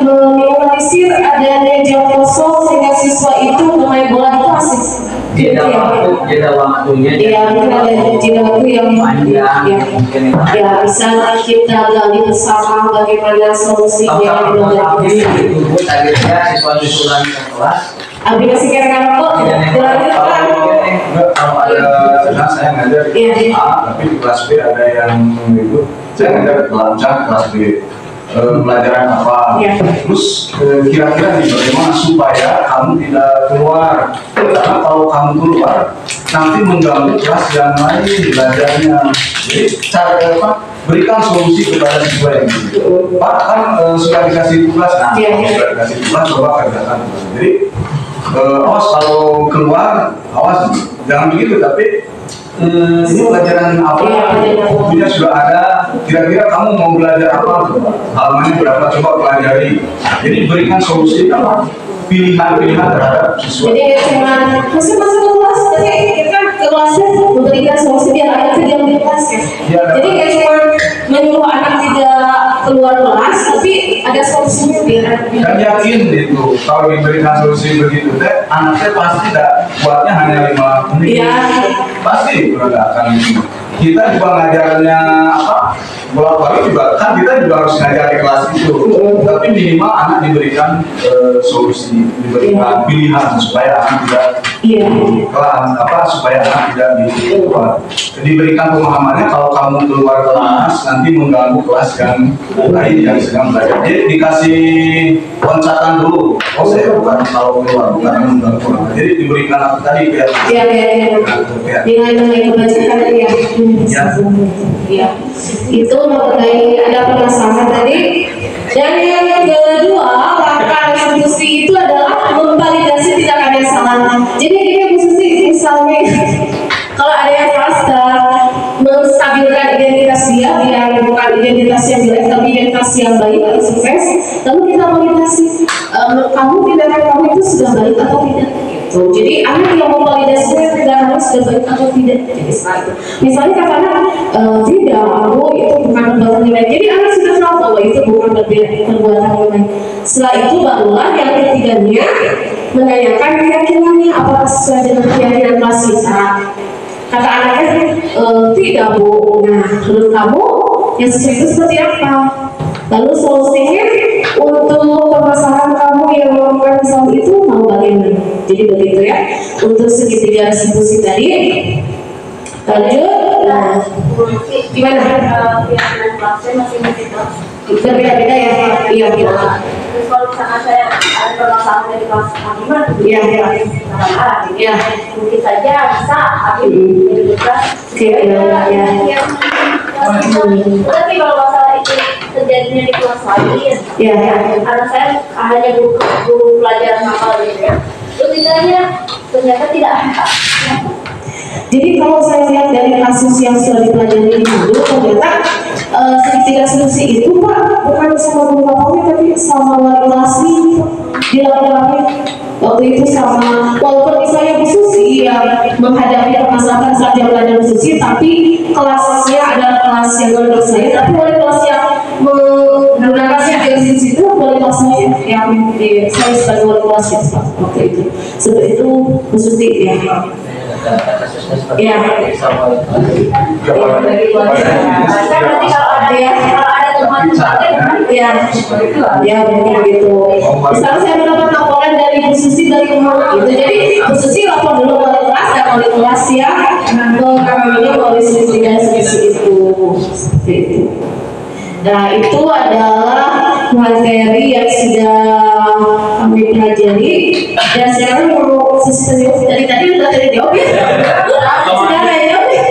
meminimalisir adanya jam kosong sehingga siswa itu bermain bola di kelas. Jeda waktunya. Iya, mungkin ada jeda waktu yang panjang. Ya, bisa kita gali bersama bagaimana solusinya. Itu Bu, targetnya siswa susulan ke kelas. Abi masih kira kok dilanjutkan. Kalau ada saya ngajar di A, tapi di kelas B ada yang itu saya ngajar kelas B. Pelajaran apa? Terus kira-kira nih bagaimana supaya kamu tidak keluar? Karena kalau kamu keluar nanti mengganggu kelas yang lain belajarnya. Jadi cara apa? Berikan solusi kepada siswa yang gitu. Pak kan sudah dikasih tugas, nah sudah dikasih tugas coba kerjakan. Jadi awas kalau keluar, awas jangan begitu tapi ini pelajaran apa? Bukunya sudah ada. Kira-kira kamu mau belajar apa? Halamannya berapa? Coba pelajari. Jadi berikan solusi apa? Pilihan-pilihan terhadap siswa. Jadi cuma masuk ke kelas, tapi kita ke kelasnya memberikan solusi biar anak tidak di kelas ya. Jadi kayak cuma menyuruh anak tidak keluar kelas, tapi ada solusinya biar. Dan yakin itu kalau diberikan solusi begitu, anaknya pasti tidak buatnya hanya 5 menit. Iya. Pasti tidak akan. Kita juga ngajarnya apa? Bolak-balik juga kan kita juga harus ngajar di kelas itu. Tapi minimal anak diberikan solusi, diberikan pilihan supaya anak tidak supaya anak tidak keluar. Diberikan pemahamannya kalau kamu keluar kelas nanti mengganggu kelas yang lain yang sedang belajar. Jadi dikasih loncatan dulu. Oh saya bukan kalau keluar bukan mengganggu. Jadi diberikan apa tadi kayak. Dengan kebajikan ya. Ya. Itu mengenai ada permasalahan tadi. Dan yang kedua, langkah restitusi itu adalah memvalidasi tindakan yang salah. Jadi ini khususnya misalnya kalau ada yang salah menstabilkan identitas dia biar bukan identitas yang jelek tapi identitas yang baik atau sukses, lalu kita validasi kamu tindakan kamu itu sudah baik atau tidak. Jadi anak yang memvalidasinya tindakannya sudah baik atau tidak. Jadi setelah itu, misalnya kata anak tidak, aku itu bukan perbuatan yang baik. Jadi anak sudah tahu bahwa itu bukan perbuatan yang baik. Setelah itu barulah yang ketiganya menanyakan keyakinannya apakah sesuai dengan keyakinan kelas kita. Kata anaknya tidak Bu. Nah, menurut kamu yang sesuai itu seperti apa? Lalu solusinya untuk permasalahan kamu yang melakukan kesalahan itu mau bagaimana? Jadi begitu ya. Untuk segitiga restitusi tadi. Lanjut. Nah, gimana? Keyakinan kelasnya masing-masing kelas. Berbeda-beda ya. Iya. Terus kalau misalkan saya ada permasalahan dari kelas gimana? Iya. Mungkin saja bisa Hakim jadi kelas. Iya. Tapi kalau masalah itu terjadinya di kelas lain, anak saya hanya guru pelajaran hafal gitu ya. Ternyata tidak ada. Jadi kalau saya lihat dari kasus yang sudah dipelajari dulu, ternyata segitiga restitusi itu Pak bukan sama guru bapaknya tapi sama wali kelas dilakukan waktu itu sama walaupun misalnya Bu Susi yang menghadapi permasalahan saat dia belajar Bu Susi, tapi kelasnya adalah kelas yang luar biasa saya, tapi wali kelas yang menggunakan segitiga restitusi itu wali kelas saya yang saya sebagai wali kelas waktu itu seperti itu Bu Susi ya. Iya. Nanti kalau ada teman ya begitu. Misalnya saya mendapat laporan dari Bu Susi dari rumah itu, jadi Bu Susi lapor dulu ke kelas dan oleh kelas yang mengambilnya melalui segitiga restitusi itu. Seperti itu. Nah itu adalah materi yang sudah kami pelajari dan sekarang mau sesi dari tadi udah terjawab ya? Sudah terjawab ya?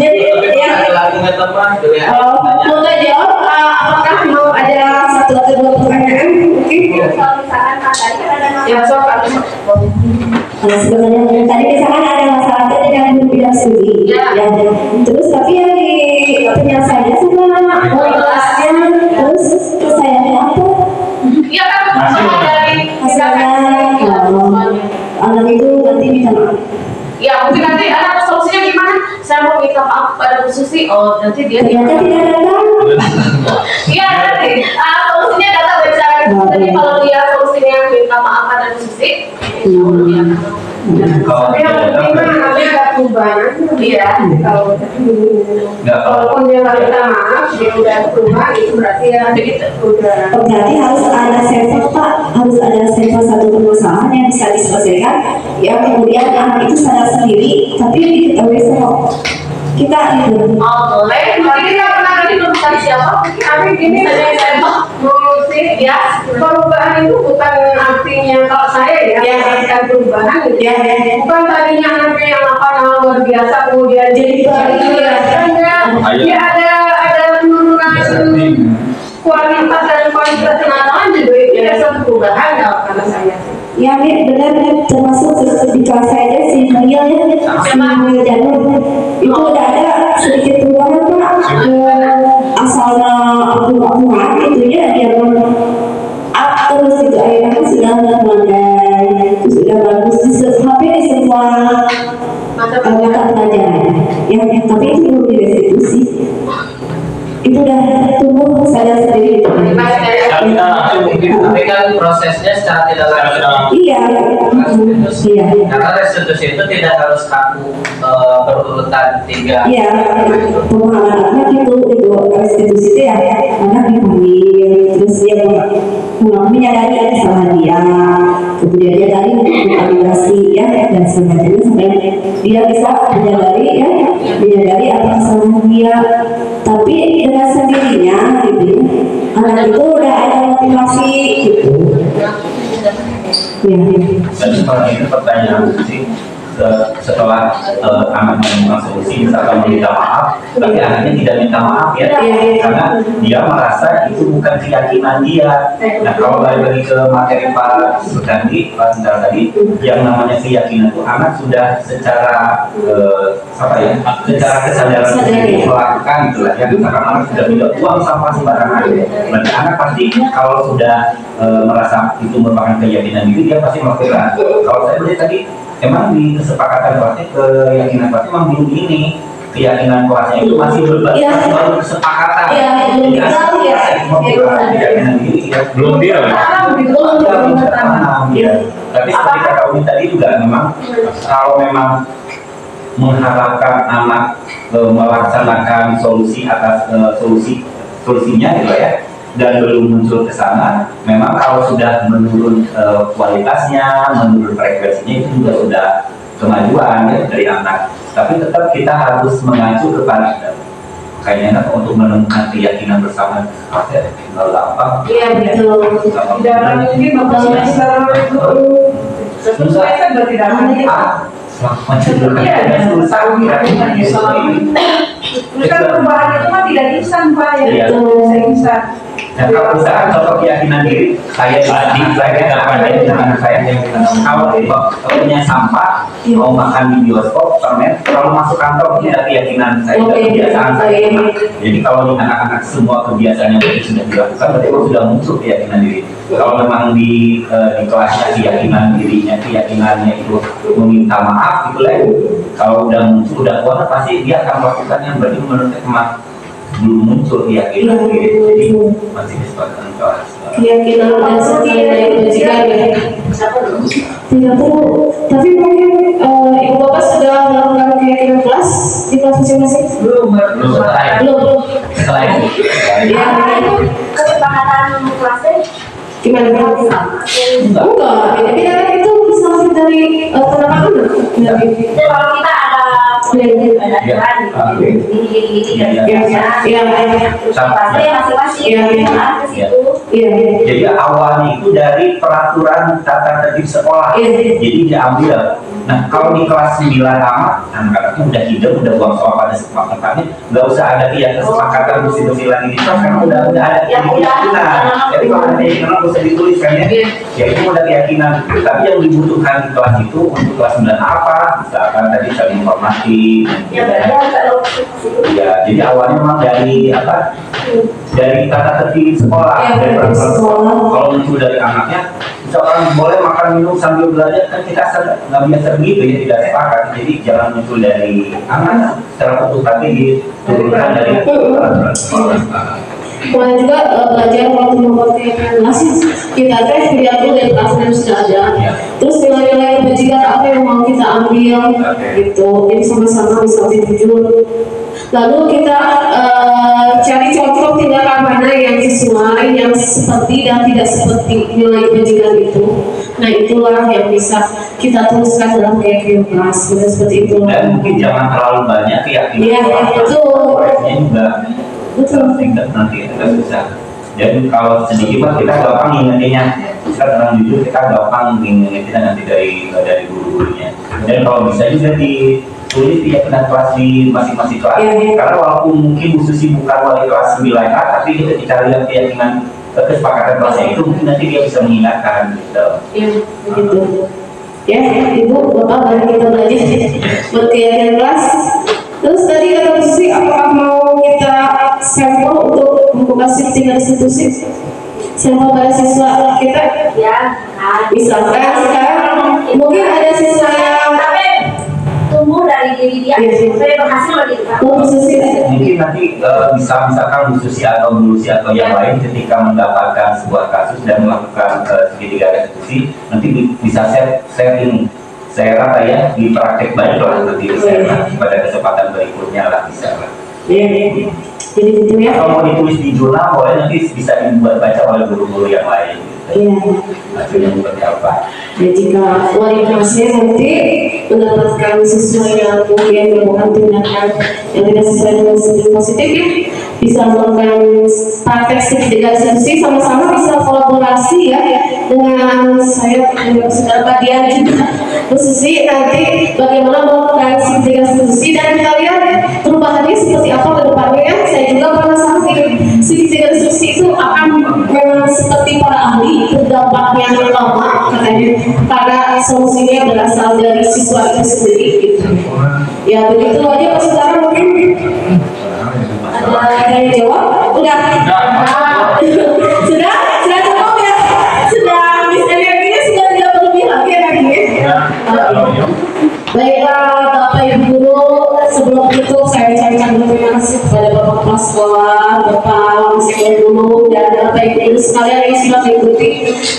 Jadi ya mau jawab apakah mau ada satu atau dua pertanyaan? Mungkin kalau misalkan tadi kan ada Ya, sok harus. Sebenarnya tadi misalkan ada masalah dengan guru tidak studi, ya. Terus tapi yang di penyelesaiannya sama kelasnya, terus selesaiannya apa? Iya kan, dari Hasilnya, anak itu nanti minta maaf. ya mungkin nanti anak solusinya gimana? Saya mau minta maaf pada Bu Susi. Oh nanti dia Ternyata tidak datang. iya nanti solusinya datang dari saya. Jadi kalau dia solusinya minta maaf pada Bu Susi, Tapi yang penting mah nanti ada perubahan. iya. Kalaupun dia nggak minta maaf, dia udah berubah, itu berarti ya udah. Berarti harus ada sampel Pak, harus ada sampel satu permasalahan yang bisa diselesaikan. Ya kemudian anak itu sadar sendiri, tapi diketahui sama kita gitu. Oh boleh. Mungkin kita pernah tadi belum cari siapa? Tapi gini, Saya menurut sih, ya. perubahan itu bukan artinya kalau saya ya, bukan perubahan gitu. Bukan tadinya anaknya yang apa luar biasa kemudian jadi dia ada penurunan kualitas dan kualitas pengetahuan juga itu ya suatu perubahan kalau kata saya. Ya benar termasuk di kelas saya si Maria ya, si Maria Janur itu udah ada sedikit perubahan Pak. Asalnya aku gitu ya dia up terus itu akhirnya sudah melandai, sudah bagus hampir di semua mata pelajaran. Ya tapi itu belum direstitusi. Itu udah tumbuh sadar sendiri. Tapi kan prosesnya secara tidak langsung. Iya. Karena restitusi itu tidak harus kaku berurutan 3. Iya. Pemahaman anak itu restitusi itu ya anak dipanggil, terus dia menyadari kesalahan dia, kemudian dia tadi mengkalibrasi ya dan sebagainya sampai dia bisa menyadari apa kesalahan dia. Tapi dengan sendirinya gitu anak itu udah ada motivasi gitu ya. Dan setelah itu pertanyaan sih setelah anak menemukan solusi misalkan minta maaf, tapi anaknya tidak minta maaf ya, karena dia merasa itu bukan keyakinan dia. Nah kalau balik lagi ke materi Pak Sukandi, Pak Sindara tadi, yang namanya keyakinan itu anak sudah secara secara kesadaran sendiri melakukan itulah ya. Misalkan anak sudah tidak buang sampah sembarangan, berarti anak pasti kalau sudah merasa itu merupakan keyakinan diri, dia pasti melakukan. Kalau saya melihat tadi emang di kesepakatan kelasnya keyakinan kelasnya memang belum ini, keyakinan kelasnya itu masih baru kesepakatan. Jadi keyakinan diri belum dia. Tapi seperti kata Umi tadi juga memang kalau memang mengharapkan anak melaksanakan solusi atas solusinya gitu ya, dan belum muncul ke sana, memang kalau sudah menurun kualitasnya, menurun frekuensinya itu juga sudah kemajuan ya dari anak. Tapi tetap kita harus mengacu kepada kayaknya untuk menemukan keyakinan bersama ya, tinggal gampang. Iya betul. Tidak mungkin bapak semester itu semester tidak mungkin. Kan perubahan itu kan tidak instan Pak ya, instan. Dan kalau misalkan contoh keyakinan diri, saya nggak pandai dengan saya yang kalau punya sampah mau makan di bioskop, permen, kalau masuk kantor ini ada keyakinan saya, kebiasaan saya. Jadi kalau di anak-anak semua kebiasaan yang sudah dilakukan, berarti sudah muncul keyakinan diri. Kalau memang di kelasnya keyakinan dirinya, keyakinannya itu meminta maaf gitu lah. Kalau udah muncul, udah kuat, pasti dia akan melakukan yang berarti menurut saya belum muncul keyakinan diri. Jadi masih disebutkan kelas. Keyakinan dan setia tidak perlu. Tapi mungkin ibu bapak sudah melakukan keyakinan kelas di kelas masing-masing? Belum. Ya, Kesepakatan kelasnya gimana? Enggak, beda-beda kan itu bisa dari penerapan kalau kita ada ya, pasti masing-masing ke situ Iya. Jadi awalnya itu dari peraturan tata tertib sekolah. Iya. Jadi diambil. Nah kalau di kelas 9 amat, anak-anaknya udah hidup, udah buang soal pada kesepakatannya, nggak usah ada kesepakatan bersih-bersih lagi di kelas karena udah ada keyakinan. Jadi kalau ada keyakinan nggak usah dituliskan ya. Ya itu udah keyakinan. Tapi yang dibutuhkan di kelas itu untuk kelas 9 apa? Misalkan tadi saling informasi. Ya jadi awalnya memang dari apa? Dari tata tertib sekolah. Dari peraturan sekolah. Kalau muncul dari anaknya, misalkan boleh makan minum sambil belajar, kan kita nggak biasa begitu ya, tidak sepakat. Jadi jangan muncul dari anak secara utuh, tapi diturunkan dari peraturan sekolah. Kemudian juga belajar waktu membuat kelas kita lihat dulu dari kelas yang sudah ada. Terus nilai-nilai kebajikan apa yang mau kita ambil gitu. Jadi sama-sama bisa lebih jujur. Lalu kita cari contoh tindakan mana yang sesuai, yang seperti dan tidak seperti nilai kebajikan itu. Nah itulah yang bisa kita tuliskan dalam keyakinan kelas. Seperti itu. Dan mungkin jangan terlalu banyak keyakinan. Iya itu. Juga. Betul. Nanti kita susah. Jadi kalau sedikit mah kita gampang ingetinnya. Kita terang jujur, kita gampang ingetinnya nanti dari guru-gurunya. Dan kalau bisa juga ditulis di kelas di masing-masing kelas. Karena walaupun mungkin Bu Susi bukan wali kelas 9A, tapi kita lihat keyakinan kesepakatan kelasnya itu mungkin nanti dia bisa mengingatkan gitu. Iya, begitu. Ya, Ibu, Bapak, mari kita belajar berkeyakinan kelas. Terus tadi kata Bu Susi, apakah mau kita sampel untuk membuka shifting institusi? Sampel pada siswa kita? Ya, misalkan sekarang mungkin ada siswa yang tumbuh dari diri dia, supaya berhasil di Bu Susi. Mungkin nanti bisa misalkan Bu Susi atau Bu Lucy atau yang lain ketika mendapatkan sebuah kasus dan melakukan segitiga restitusi, nanti bisa share ini. Saya rasa ya di praktek baik lah nanti saya pada kesempatan berikutnya lah bisa lah. Iya. Jadi gitu ya. Kalau mau ditulis di jurnal boleh nanti bisa dibuat baca oleh guru-guru yang lain. Iya. Hasilnya seperti apa? Ya jika wali kelasnya nanti mendapatkan siswa yang mungkin melakukan tindakan yang tidak sesuai dengan sistem positif ya, bisa melakukan praktek segitiga restitusi, sama-sama bisa kolaborasi ya dengan saya dengan saudara Pak Dian juga Bu Susi nanti bagaimana melakukan segitiga restitusi dan kita lihat perubahannya seperti apa ke depannya ya. Saya juga penasaran segitiga restitusi itu akan seperti para ahli berdampak yang lama katanya karena solusinya berasal dari siswa itu sendiri gitu. Ya begitu aja Pak Saudara, mungkin ada yang jawab? Udah? Sudah cukup ya? Sudah bisa energinya sudah tidak berlebih lagi energinya? Baiklah Bapak Ibu Guru, sebelum itu saya ucapkan terima kasih kepada Bapak Kepala Sekolah, Bapak Sekjen Guru, dan Bapak Ibu Guru sekalian yang sudah mengikuti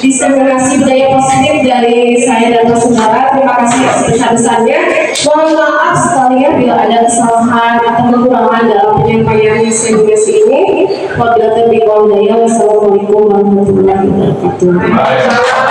diseminasi budaya positif dari saya dan Pak Saudara. Terima kasih sebesar-besarnya. Mohon maaf sekalian bila ada kesalahan atau kekurangan dalam penyampaian seminasi ini. Wabillahi taufiq wal hidayah. Wassalamualaikum warahmatullahi wabarakatuh.